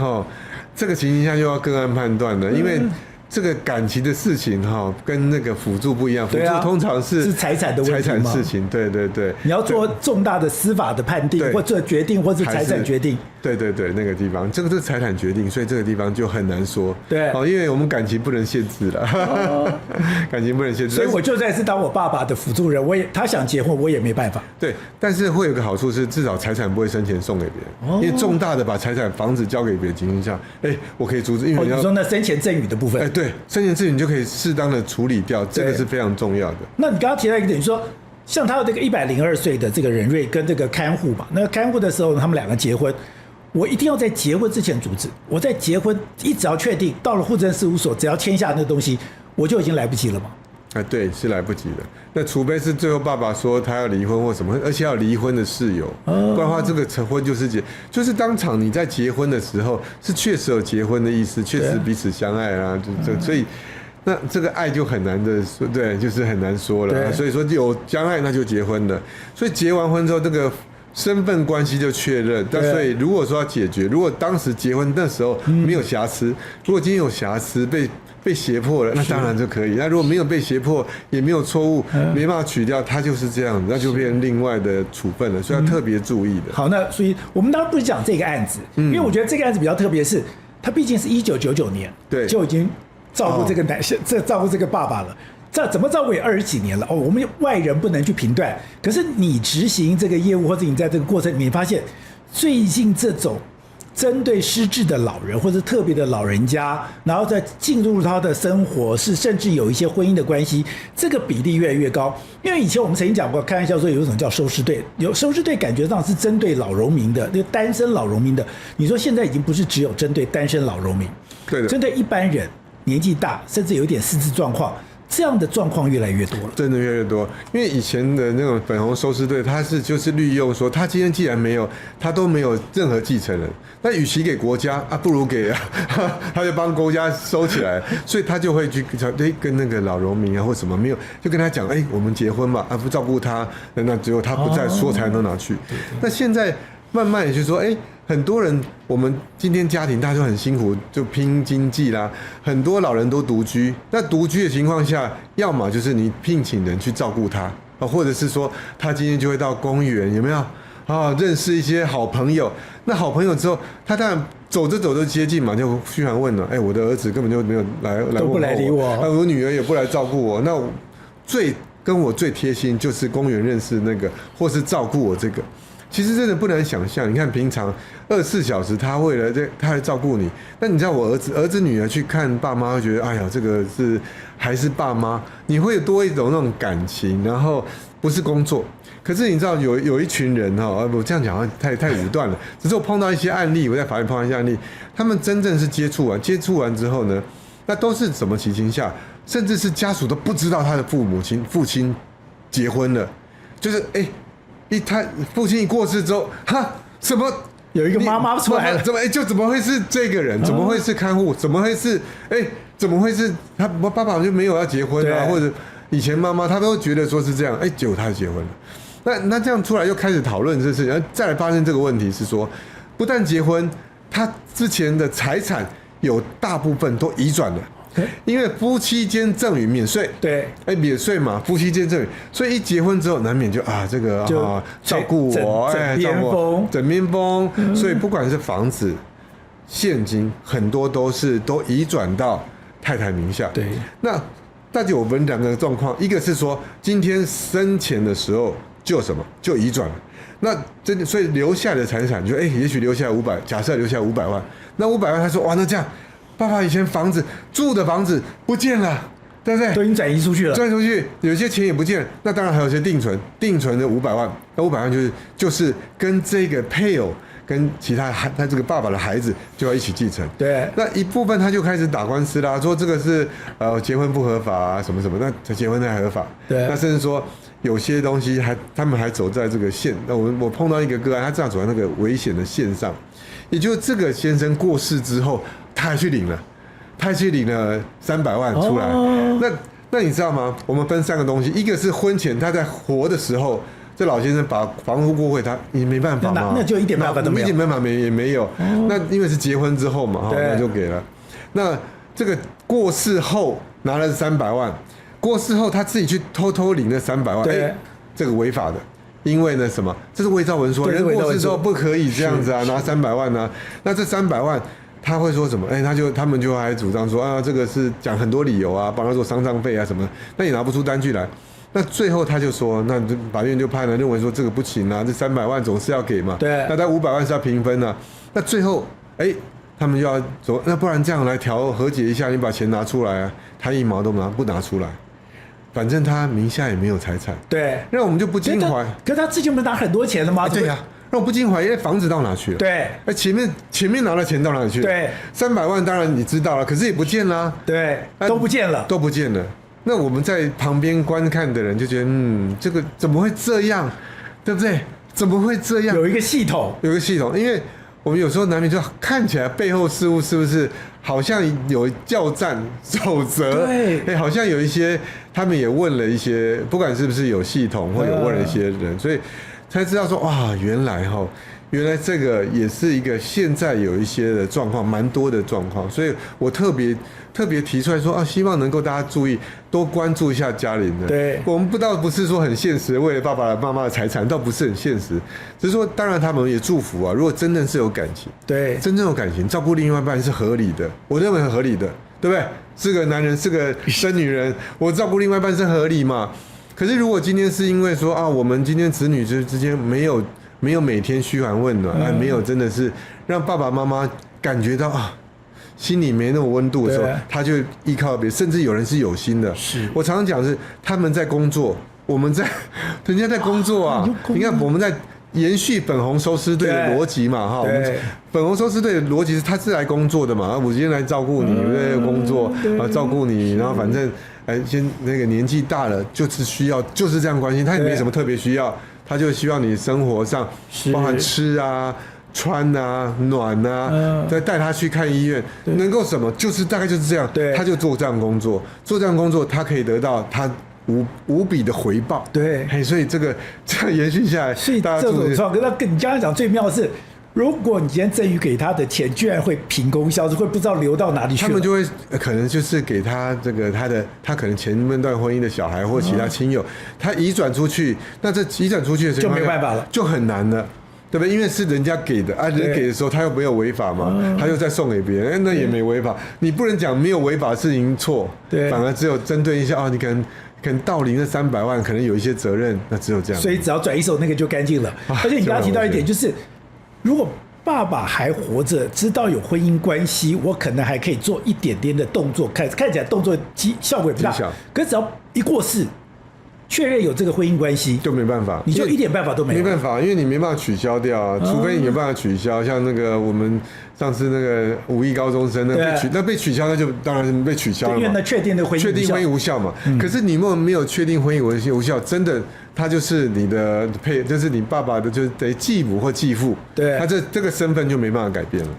這個情形下又要個案判斷了，因為這個感情的事情跟那個輔助不一樣，輔助通常是財產的問題嗎？財產事情，對對對，你要做重大的司法的判定或者決定，或是財產決定。对对对，那個地方，這個財產決定，所以這個地方就很難說。對，因為我們感情不能限制了，感情不能限制。所以我就算是當我爸爸的輔助人，他想結婚，我也沒辦法。對，但是會有個好處是，至少財產不會生前送給別人，因為重大的把財產、房子交給別人情況下，我可以阻止。因為你說那生前贈與的部分，對，生前贈與你就可以適當的處理掉，這個是非常重要的。那你剛剛提到一個點，說像他有這個102歲的這個任瑞跟這個看護嘛，那看護的時候他們兩個結婚。我一定要在結婚之前阻止。我在結婚一只要確定到了戶政事務所，只要簽下那個東西，我就已經來不及了嘛。對，是來不及的。那除非是最後爸爸說他要離婚或什麼，而且要離婚的事由，不然的話這個成婚就是當場你在結婚的時候是確實有結婚的意思，確實彼此相愛啊，所以那這個愛就很難的說，對，就是很難說了。所以說有相愛那就結婚了，所以結完婚之後這個身份關係就確認，但所以如果說要解決，如果當時結婚那時候沒有瑕疵，如果今天有瑕疵被脅迫了，那當然就可以。那如果沒有被脅迫，也沒有錯誤，沒辦法取掉，它就是這樣子，那就變成另外的處分了，所以要特別注意的。好，那所以我們當然不是講這個案子，因為我覺得這個案子比較特別，是它畢竟是1999年就已經照顧這個男生，照顧這個爸爸了。這怎麼照顧也20幾年了我們外人不能去評斷。可是你執行這個業務，或者你在這個過程裡面發現，最近這種針對失智的老人或者特別的老人家，然後再進入他的生活，甚至有一些婚姻的關係，這個比例越來越高。因為以前我們曾經講過，開玩笑說有一種叫收屍隊，有收屍隊感覺上是針對老榮民的，那個單身老榮民的。你說現在已經不是只有針對單身老榮民，對的，針對一般人年紀大，甚至有一點失智狀況。這樣的狀況越來越多了，真的越來越多。因為以前的那種粉紅收屍隊，他就是利用說，他今天既然他都沒有任何繼承人，那與其給國家不如給他就幫國家收起來，所以他就會去跟那個老榮民或什麼沒有，就跟他講，我們結婚吧，不照顧他，那只有他不在，所有財產都拿去。那現在慢慢也就是說，很多人，我們今天家庭大家都很辛苦，就拼經濟啦。很多老人都獨居，那獨居的情況下，要麼就是你聘請人去照顧他，或者是說他今天就會到公園，有沒有認識一些好朋友？那好朋友之後，他當然走着走着接近嘛，就噓寒問暖。我的兒子根本就沒有來問都不來理我，我女兒也不來照顧我。那跟我最貼心就是公園認識那個，或是照顧我這個。其實真的不難想象，你看平常24小時，他為了他來照顧你。那你知道我兒子女兒去看爸媽，會覺得這個還是爸媽，你會多一種那種感情，然後不是工作。可是你知道有一群人我這樣講太武斷了，只是我碰到一些案例，我在法院碰到一些案例，他們真正是接觸完之後呢，那都是什麼情形下，甚至是家屬都不知道他的父親結婚了，就是他父親一過世之後，什麼有一個媽媽出來了，怎麼會是這個人？怎麼會是看護？怎麼會是怎麼會是他爸爸就沒有要結婚啊？或者以前媽媽他都覺得說是這樣，結果他就結婚了。那這樣出來又開始討論這事情，然後再來發現這個問題是說，不但結婚，他之前的財產有大部分都移轉了。因為夫妻間贈與免稅，對，免稅嘛，夫妻間贈與，所以一結婚之後難免就這個照顧我，枕邊風，枕邊風，所以不管是房子、現金，很多都移轉到太太名下。對，那大家我們兩個狀況，一個是說今天生前的時候就移轉了。那所以留下來的財產就也許留下來500，假設留下來500萬，那500萬他說哇，那這樣爸爸以前住的房子不見了，對不對？都已經轉移出去了，轉出去，有些錢也不見了，那當然還有些定存的500萬，那500萬就是跟這個配偶跟其他他這個爸爸的孩子就要一起繼承。對，那一部分他就開始打官司啦，說這個是結婚不合法啊，什麼什麼，那結婚才合法。對，那甚至說有些東西他們還走在這個線。那我碰到一個個案，他正好走在那個危險的線上，也就是這個先生過世之後，他還去領了300萬出來。那你知道嗎？我們分3個東西，一個是婚前他在活的時候，這老先生把房屋過戶，他也沒辦法嘛，那就一點辦法都沒有，一點辦法也沒有。那因為是結婚之後嘛，那就給了。那這個過世後拿了300萬，過世後他自己去偷領了300萬，這個違法的。因為呢，什麼？這是偽造文書，人過世之後不可以這樣子啊，拿300萬啊。那這300萬。他會說什麼？他們就還主張說這個是講很多理由啊，幫他做喪葬費啊什麼，那也拿不出單據來。那最後他就說，那法院就判了，認為說這個不行啊，這300萬總是要給嘛。對。那他500萬是要平分啊。那最後，他們就要走，那不然這樣來和解一下，你把錢拿出來啊，他1毛都不拿出來，反正他名下也沒有財產。對。那我們就不禁懷。可是他之前不是拿很多錢的嗎？對呀。那我不禁懷疑，房子到哪去了？對，前面拿的錢到哪裡去了？對，300萬當然你知道了，可是也不見了。對，都不見了。那我們在旁邊觀看的人就覺得，這個怎麼會這樣？對不對？怎麼會這樣？有一個系統，因為我們有時候難免就看起來背後事物是不是好像有教戰守則？對，好像有一些他們也問了一些，不管是不是有系統，或有問了一些人，所以。才知道說哇，原來這個也是一個現在有一些的狀況，蠻多的狀況，所以我特別提出來說希望能夠大家注意，多關注一下家裡的。對，我們不是說很現實，為了爸爸媽媽的財產，倒不是很現實，只是說當然他們也祝福啊。如果真的是有感情，對，真正有感情，照顧另外一半是合理的，我認為很合理的，對不對？是個男人，是個生女人，我照顧另外一半是合理嘛？可是，如果今天是因為說我們今天子女之間沒有每天噓寒問暖，沒有真的是讓爸爸媽媽感覺到心裡沒那麼溫度的時候，他就依靠別人，甚至有人是有心的。是我常常講是他們在工作，人家在工作啊。你看我們在延續粉紅收屍隊的邏輯嘛，我們粉紅收屍隊的邏輯是他是來工作的嘛，我今天來照顧你，工作照顧你，然後反正。先那個年紀大了，就是需要就是這樣關係，他也沒什麼特別需要，他就希望你生活上包含吃啊、穿啊、暖啊，再帶他去看醫院，能夠什麼就是大概就是這樣，他就做這樣工作，他可以得到他無比的回報。對，所以這樣延續下來，所以大家注意。可是你剛剛講最妙的是。如果你今天贈予給他的錢居然會憑空消失，會不知道流到哪裡去，他們就會可能就是給他他可能前面段婚姻的小孩或其他親友，他移轉出去，那這移轉出去的時候就沒辦法了，就很難了，對不對？因為是人家給的人給的時候他又沒有違法嘛，他又再送給別人，那也沒違法，你不能講沒有違法的事情錯，反而只有針對一下你可能盜領那300萬，可能有一些責任，那只有這樣，所以只要轉一手那個就乾淨了。而且你剛剛提到一點就是。如果爸爸還活着，知道有婚姻關係，我可能還可以做一點點的動作，看起來動作效果也不大。可是只要一過世，確認有這個婚姻關係，就沒辦法，你就一點辦法都沒有。沒辦法，因為你沒辦法取消掉啊，除非你有辦法取消。像那個我們上次那個5億高中生，那被取消，那就當然被取消了嘛。因為那確定的婚姻無效嘛。可是你没有確定婚姻無效，真的。他就是你的就是你爸爸的，就是等於繼母或繼父，對，他這個身份就沒辦法改變了，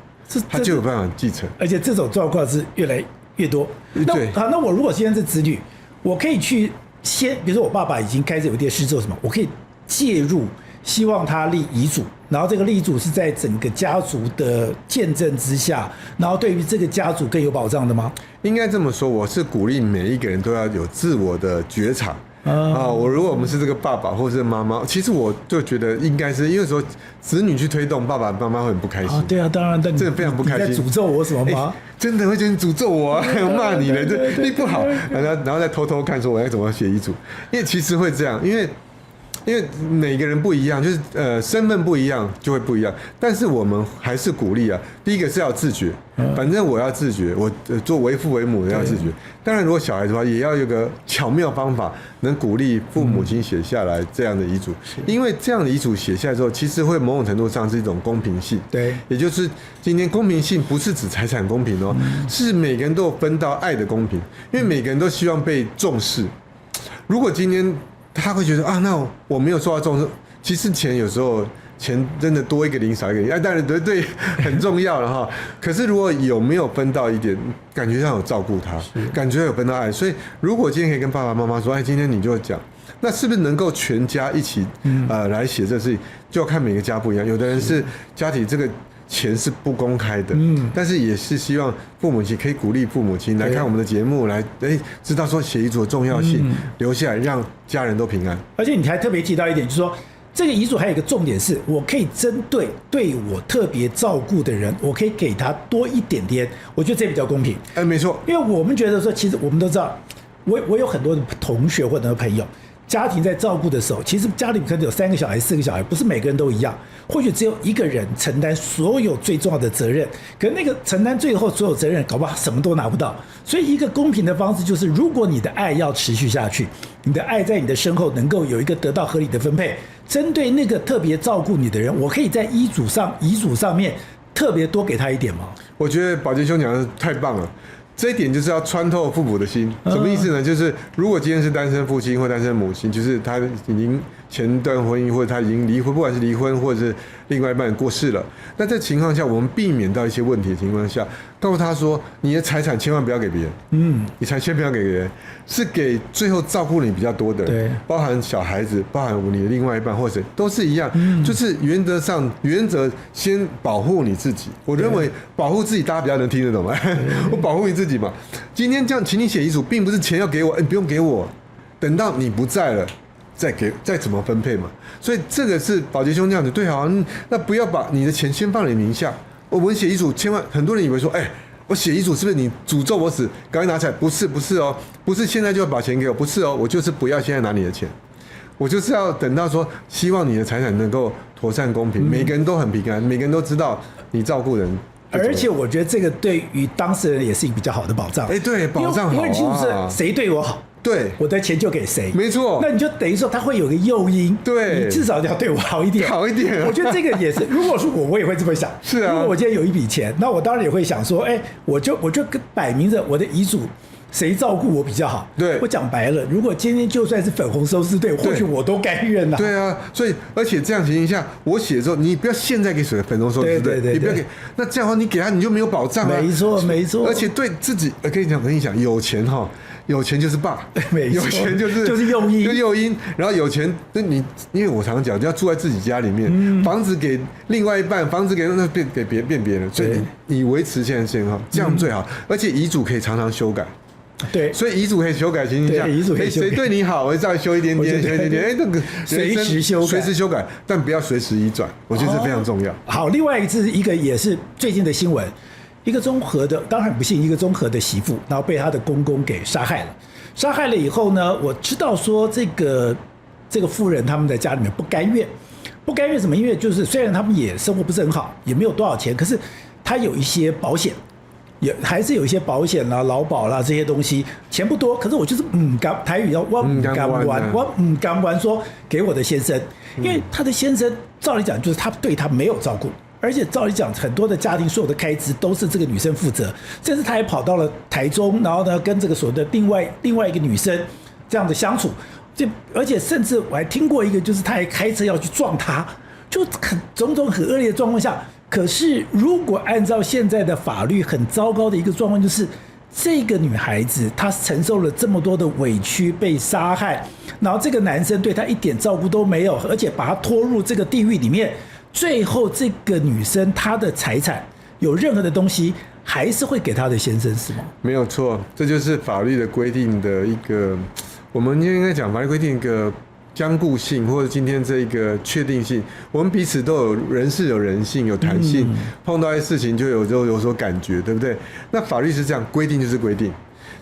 他就有辦法繼承，而且這種狀況是越來越多。那我如果現在是子女，我可以去比如說我爸爸已經開始有一點失智什麼，我可以介入希望他立遺囑，然後這個立遺囑是在整個家族的見證之下，然後對於這個家族更有保障的嗎？應該這麼說，我是鼓勵每一個人都要有自我的覺察。如果我們是這個爸爸或是媽媽，其實我就覺得應該是，因為說子女去推動，爸爸媽媽會很不開心。對啊，當然，真的非常不開心。你在詛咒我什麼嗎？真的會覺得你詛咒我，還有罵你呢，這你不好，然後再偷偷看說我要怎麼寫遺囑，因為其實會這樣，因為每個人不一樣，就是身份不一樣就會不一樣。但是我們還是鼓勵啊，第一個是要自覺，反正我要自覺，我做為父為母的要自觉。當然，如果小孩子的話，也要有個巧妙方法，能鼓勵父母親寫下來這樣的遺囑。因為這樣的遺囑寫下來之後，其實會某種程度上是一種公平性。對，也就是今天公平性不是指財產公平哦，是每個人都有分到愛的公平，因為每個人都希望被重視。如果今天他會覺得啊，那我沒有受到重視。其實錢有時候錢真的多一個零少一個零，當然對很重要了哈。可是如果有沒有分到一點，感覺上有照顧他，感覺有分到愛。所以如果今天可以跟爸爸媽媽說，哎，今天你就講，那是不是能夠全家一起來寫這事情？就要看每個家不一樣。有的人是家裡這個錢是不公開的，但是也是希望父母親可以鼓勵父母親來看我們的節目，來知道說寫遺囑的重要性，留下來讓家人都平安。而且你還特別提到一點，就是說這個遺囑還有一個重點是，我可以針對對我特別照顧的人，我可以給他多一點點，我覺得這比較公平。沒錯，因為我們覺得說，其實我們都知道，我有很多的同學或者朋友。家庭在照顧的時候，其實家裡可能有3個小孩、4個小孩，不是每個人都一樣。或許只有一個人承擔所有最重要的責任，可是那個承擔最後所有責任，搞不好什麼都拿不到。所以一個公平的方式就是，如果你的愛要持續下去，你的愛在你的身後能夠有一個得到合理的分配，針對那個特別照顧你的人，我可以在遺囑上面特別多給他一點嗎？我覺得寶傑兄講的太棒了。這一點就是要穿透父母的心，什麼意思呢？就是如果今天是單身父親或單身母親，就是他已經前段婚姻或者他已經離婚，不管是離婚或者是另外一半過世了，那這情況下，我們避免到一些問題的情況下，告訴他說，你的財產千萬不要給別人，你財產不要給別人，是給最後照顧你比較多的人，包含小孩子，包含你的另外一半或者誰都是一樣，就是原則先保護你自己。我認為保護自己大家比較能聽得懂，我保護你自己嘛。今天這樣，請你寫遺囑，並不是錢要給我，你不用給我，等到你不在了。再怎麼分配嘛，所以這個是寶傑兄這樣子對好，那不要把你的錢先放你名下。我們寫遺囑，千萬很多人以為說，我寫遺囑是不是你詛咒我死？趕快拿起來，不是哦，不是現在就要把錢給我，不是哦，我就是不要現在拿你的錢，我就是要等到說，希望你的財產能夠妥善公平，每個人都很平安，每個人都知道你照顧人。而且我覺得這個對於當事人也是一個比較好的保障。對，保障好啊。因為清楚是誰對我好。對，我的錢就給誰，沒錯。那你就等於說他會有個誘因，對，你至少要對我好一點，好一點。我覺得這個也是，如果是我也會這麼想。是啊，如果我今天有一筆錢，那我當然也會想說，我就擺明着我的遺囑誰照顧我比較好。對，我講白了，如果今天就算是粉紅收屍隊，或許我都甘願吶。對啊，所以而且這樣情形下，我寫的時候，你不要現在給水粉紅收屍隊，你不要給，那這樣的話你給他你就沒有保障啊。沒錯。而且對自己，跟你講，有錢哈。有錢就是爸，有錢就是誘因，然後有錢，那你因為我常常講，要住在自己家裡面，房子給另外一半，房子給那變別人，所以你維持現在現狀，這樣最好。而且遺囑可以常常修改，對，所以遺囑可以修改情況下，誰對你好，我再修一點點，那個隨時修改，但不要隨時移轉，我覺得這非常重要。好，另外一個也是最近的新聞。一個中和的，當然不幸，一個中和的媳婦，然後被她的公公給殺害了。殺害了以後呢，我知道說這個婦人他們在家裡面不甘願什麼？因為就是雖然他們也生活不是很好，也沒有多少錢，可是他有一些保險，也還是有一些保險啦、勞保啦這些東西，錢不多，可是我就是台語要我敢玩說給我的先生，因為他的先生照理講就是他對他沒有照顧。而且照理講，很多的家庭所有的開支都是這個女生負責，甚至她還跑到了台中，然後呢跟這個所謂的另外一個女生這樣的相處，而且甚至我還聽過一個，就是她還開車要去撞她，就種種很惡劣的狀況下，可是如果按照現在的法律，很糟糕的一個狀況就是，這個女孩子她承受了這麼多的委屈，被殺害，然後這個男生對她一點照顧都沒有，而且把她拖入這個地獄裡面，最後這個女生她的財產有任何的東西還是會給她的先生，是嗎？沒有錯，這就是法律的規定的一個，我們應該講法律規定一個僵固性，或者今天這個確定性，我們彼此都有人是有人性有彈性，碰到一些事情就有所感覺，對不對？那法律是這樣，規定就是規定。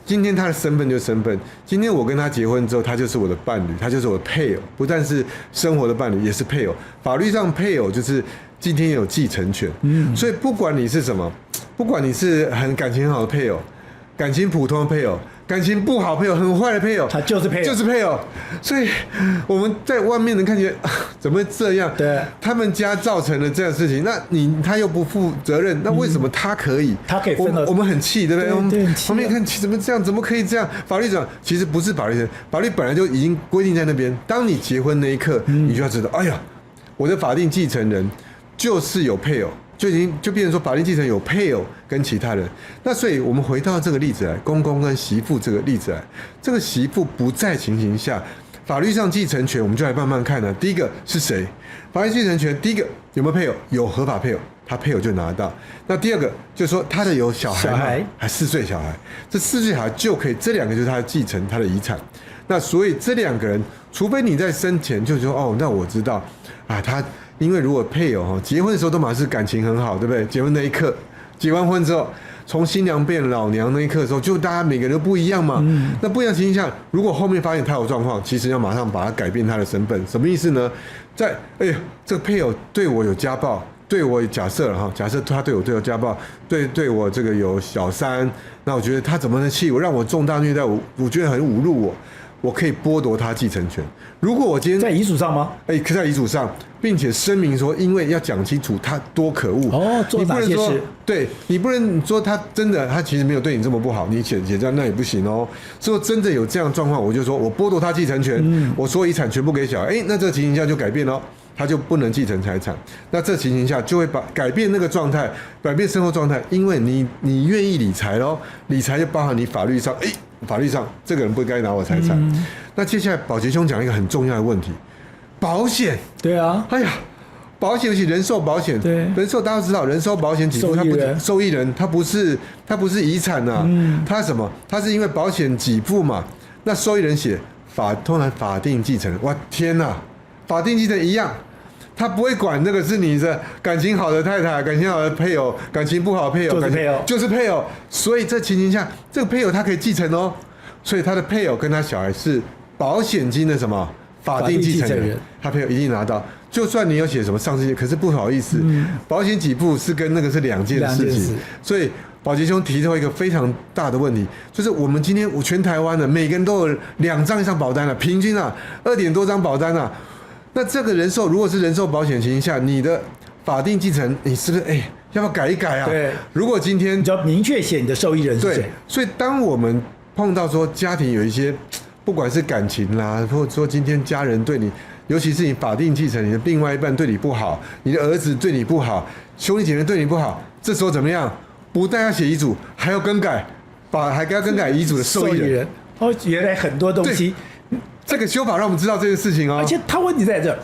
今天他的身份就是身份，今天我跟他結婚之後，他就是我的伴侶，他就是我的配偶，不但是生活的伴侶，也是配偶。法律上配偶就是今天有繼承權，所以不管你是什麼，不管你是很感情很好的配偶，感情普通的配偶，感情不好配偶，很壞的配偶，他就是配偶，就是配偶。所以我們在外面人看起来怎麼会這樣？對，他們家造成了這樣的事情，那他又不負責任，那為什麼他可以？他可以分了，我們很氣，對不对？對，我们旁邊看怎麼這樣？怎麼可以這樣？法律上其實不是法律，法律本來就已經規定在那邊。當你結婚那一刻，你就要知道，哎呀，我的法定繼承人就是有配偶。就變成說法定繼承有配偶跟其他人，那所以我們回到這個例子來，公公跟媳婦這個例子來，這個媳婦不在情形下，法律上繼承權我們就來慢慢看了。第一個是誰？法律繼承權第一個有沒有配偶？有合法配偶，他配偶就拿得到。那第二個就是說他的有小孩嗎？還4歲小孩，這4歲小孩就可以，這2個就是他的繼承他的遺產。那所以這2個人，除非你在生前就說哦，那我知道啊，他。因為如果配偶結婚的時候都馬是感情很好，對不對？結婚那一刻，結完婚之後，從新娘變老娘那一刻的時候，就大家每個人都不一樣嘛。那不一樣的情況下，如果後面發現他有狀況，其實要馬上把他改變他的身份。什麼意思呢？這個配偶對我有家暴，對我假設了哈，假設他對我有家暴，對我這個有小三，那我覺得他怎麼能氣我，讓我重大虐待我覺得很侮辱我可以剝奪他繼承權。如果我今天在遺囑上嗎？可在遺囑上，並且聲明說，因為要講清楚他多可惡哦，做哪些事？對，你不能說他真的，他其實沒有對你這麼不好，你寫這樣那也不行哦。所以真的有這樣的狀況，我就說我剝奪他繼承權，我所有遺產全部給小孩。那這個情形下就改變了，他就不能繼承財產。那這情形下就會改變那個狀態，改變生活狀態，因為你願意理財咯，理財就包含你法律上法律上這個人不該拿我財產。那接下來寶傑兄講一個很重要的問題，保險。對啊，哎呀，保險尤其人壽保險，對，人壽大家都知道，人壽保險給付他不受益人，他不是遺產吶，他什麼？他是因為保險給付嘛。那受益人寫通常法定繼承人，哇天哪，法定繼承一樣。他不會管那個是你的感情好的太太、感情好的配偶、感情不好的配偶，就是配偶。所以這情形下，這個配偶他可以繼承哦。所以他的配偶跟他小孩是保險金的什麼法定繼承人，他配偶一定拿到。就算你有寫什麼上市，可是不好意思，保險給付是跟那個是兩件事情。所以寶傑兄提出一個非常大的問題，就是我們今天全台灣的每個人都有2張以上保單了，平均2點多張保單啊。那這個人壽如果是人壽保險情形下，你的法定繼承，你是不是要不要改一改啊？对，如果今天你就要明確寫你的受益人是誰。對，所以當我們碰到說家庭有一些，不管是感情啦，或者說今天家人對你，尤其是你法定繼承，你的另外一半對你不好，你的兒子對你不好，兄弟姐妹對你不好，這時候怎麼樣？不但要寫遺囑，還要更改，還要更改遺囑的受益人。哦，原來很多東西。這個修法讓我們知道這件事情哦，而且他問題在這，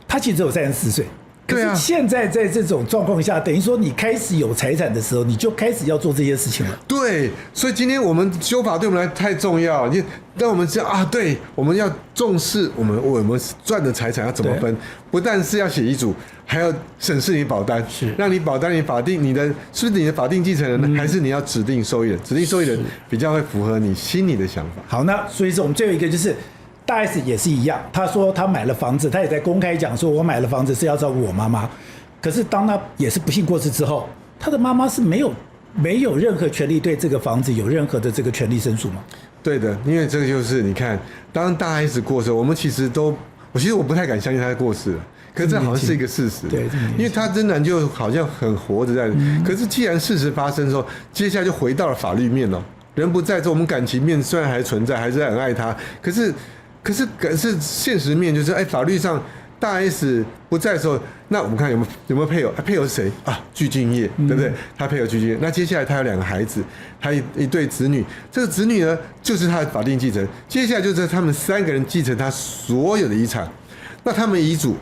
他其實只有34歲，可是現在在這種狀況下，等於說你開始有財產的時候，你就開始要做這些事情了。對，所以今天我們修法對我們來太重要，讓我們知道啊，對，我們要重視我們賺的財產要怎麼分，不但是要寫遺囑，還要審視你保單，讓你保單你法定你的是不是你的法定繼承人呢？還是你要指定受益人？指定受益人比較會符合你心裡的想法。好，那所以說我們最後一個就是大 S 也是一樣，他說他買了房子，他也在公開講說，我買了房子是要照顧我媽媽。可是當他也是不幸過世之後，他的媽媽是没有任何權利對這個房子有任何的這個權利申訴嗎？對的，因為這個就是你看，當大 S 過世，我們其實我不太敢相信他過世了，可是這好像是一個事實。對，因為他仍然就好像很活着在。可是既然事實發生的時候，接下來就回到了法律面了。人不在之後，我們感情面雖然還存在，還是很愛他，可是現實面就是，法律上大 S 不在的時候，那我們看有沒有配偶？配偶是誰啊？具俊曄，對不對？他配偶具俊曄。那接下來他有2個孩子，他一對子女。這個子女呢，就是他的法定繼承。接下來就是他們3個人繼承他所有的遺產。那他們遺囑，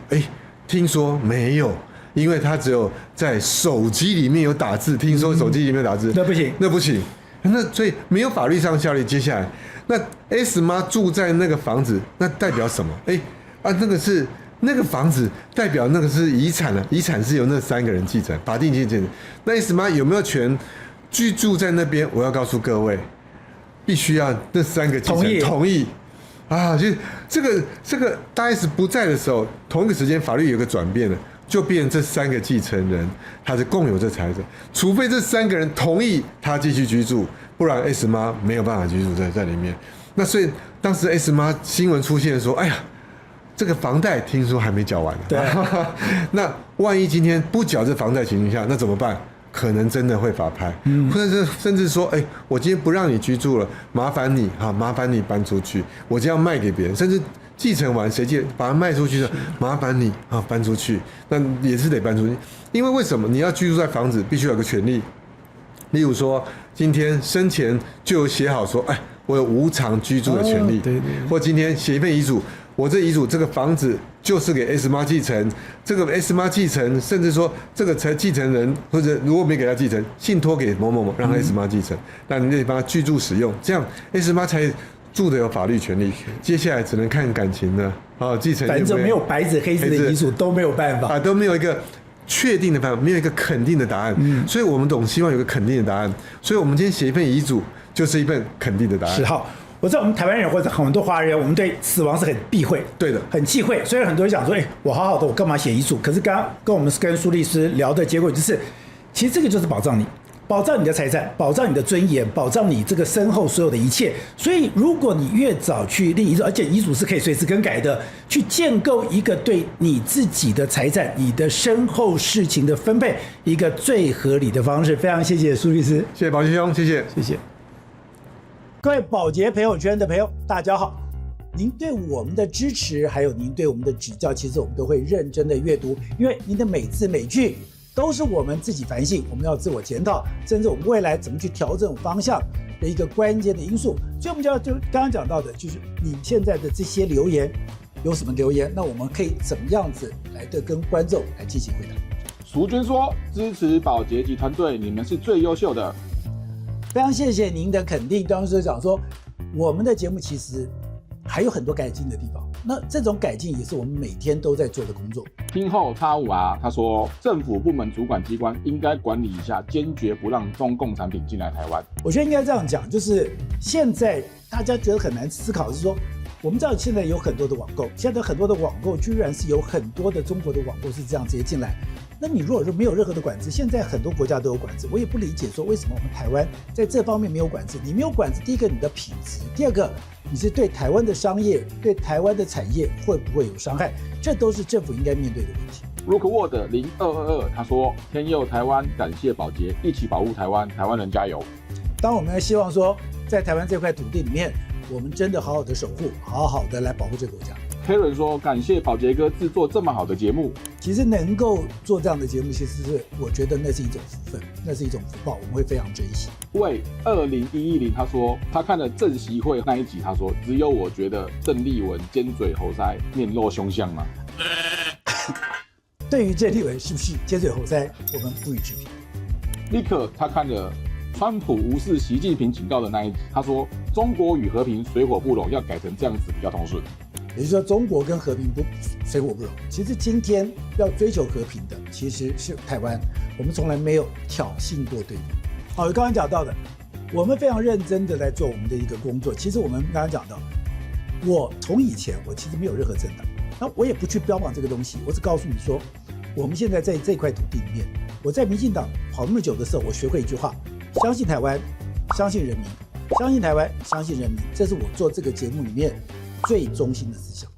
聽說沒有，因為他只有在手機裡面有打字。聽說手機裡面有打字，那不行，那不行。那所以沒有法律上效力。接下來，那 S 媽住在那個房子，那代表什麼？那個房子代表那個是遺產了，遺產是由那3個人繼承，法定繼承。那 S 媽有沒有權居住在那邊？我要告訴各位，必須要那3個繼承同意啊！就這個大 S 不在的時候，同一個時間法律有個轉變了，就變成這3個繼承人他是共有這財產，除非這3個人同意他繼續居住，不然 S 媽沒有辦法居住在裡面。那所以當時 S 媽新聞出現說，哎呀。這個房貸聽說還沒繳完，對，那萬一今天不繳這房貸情況下，那怎麼辦？可能真的會法拍，或者是甚至說，我今天不讓你居住了，麻煩你搬出去，我就要賣給別人，甚至繼承完誰把它賣出去的，麻煩你搬出去，那也是得搬出去，因為什麼？你要居住在房子，必須有個權利，例如說今天生前就有寫好說，我有無償居住的權利，對，或今天寫一份遺囑。我這遺囑這個房子就是給 S 媽繼承，這個 S 媽繼承，甚至說這個繼承人或者如果沒給他繼承，信託給某某某，讓 S 媽繼承，那你得幫他居住使用，這樣 S 媽才住的有法律權利。接下來只能看感情了，繼承反正沒有白紙黑字的遺囑都沒有辦法都沒有一個確定的辦法，沒有一個肯定的答案。所以我們總希望有個肯定的答案，所以我們今天寫一份遺囑就是一份肯定的答案。10號。我知道我們台灣人或者很多華人，我們對死亡是很避諱，對的，很忌諱。雖然很多人想說，我好好的，我幹嘛寫遺囑？可是剛剛跟我們跟蘇律師聊的結果就是，其實這個就是保障你的財產，保障你的尊嚴，保障你這個身後所有的一切。所以，如果你越早去立遺囑，而且遺囑是可以隨時更改的，去建構一個對你自己的財產、你的身後事情的分配一個最合理的方式。非常謝謝蘇律師，謝謝寶傑兄，謝謝。各位寶傑朋友圈的朋友，大家好！您對我們的支持，還有您對我們的指教，其實我們都會認真的閱讀，因為您的每字每句都是我們自己反省，我們要自我檢討，甚至我們未來怎麼去調整方向的一個關鍵的因素。所以我們就剛剛講到的，就是你現在的這些留言有什麼留言，那我們可以怎麼樣子來的跟觀眾來進行回答。淑娟說：“支持寶傑及團隊，你們是最優秀的。”非常謝謝您的肯定。當時講說，我們的節目其實還有很多改進的地方。那這種改進也是我們每天都在做的工作。聽後X5R他說，政府部門主管機關應該管理一下，堅決不讓中共產品進來台灣。我覺得應該這樣講，就是現在大家覺得很難思考，是說我們知道現在有很多的網購，現在很多的網購居然是有很多的中國的網购是這樣直接進來。那你如果说沒有任何的管制，現在很多國家都有管制，我也不理解說為什麼我们台灣在這方面沒有管制。你沒有管制，第一個你的品質，第二個你是對台灣的商業、對台灣的產業會不會有傷害，這都是政府應該面對的問題。Rookwood 0222他說，天佑台灣，感謝寶傑，一起保護台灣，台灣人加油。當我們希望說在台灣這塊土地裡面，我們真的好好的守護，好好的來保護這個國家。Karen 說：“感謝寶傑哥製作這麼好的節目。其實能夠做這樣的節目，其實是我覺得那是一種福分，那是一種福報，我們會非常珍惜。”喂，20110他說他看了正習會那一集，他說只有我覺得鄭麗文尖嘴猴腮、面露凶相嗎？對於鄭麗文是不是尖嘴猴腮，我們不予置評。立刻他看了川普無視習近平警告的那一集，他說中國與和平水火不容，要改成這樣子比較通順。也就是說，中國跟和平不水火不容。其實今天要追求和平的，其實是台灣。我們從來沒有挑釁過對方。好，剛剛講到的，我們非常認真的在做我們的一個工作。其實我們剛剛講到，我從以前我其實沒有任何政黨，那我也不去標榜這個東西。我只告訴你說，我們現在在這塊土地裡面，我在民進黨跑那麼久的時候，我學會一句話：相信台灣，相信人民，相信台灣，相信人民。這是我做這個節目裡面最中心的思想。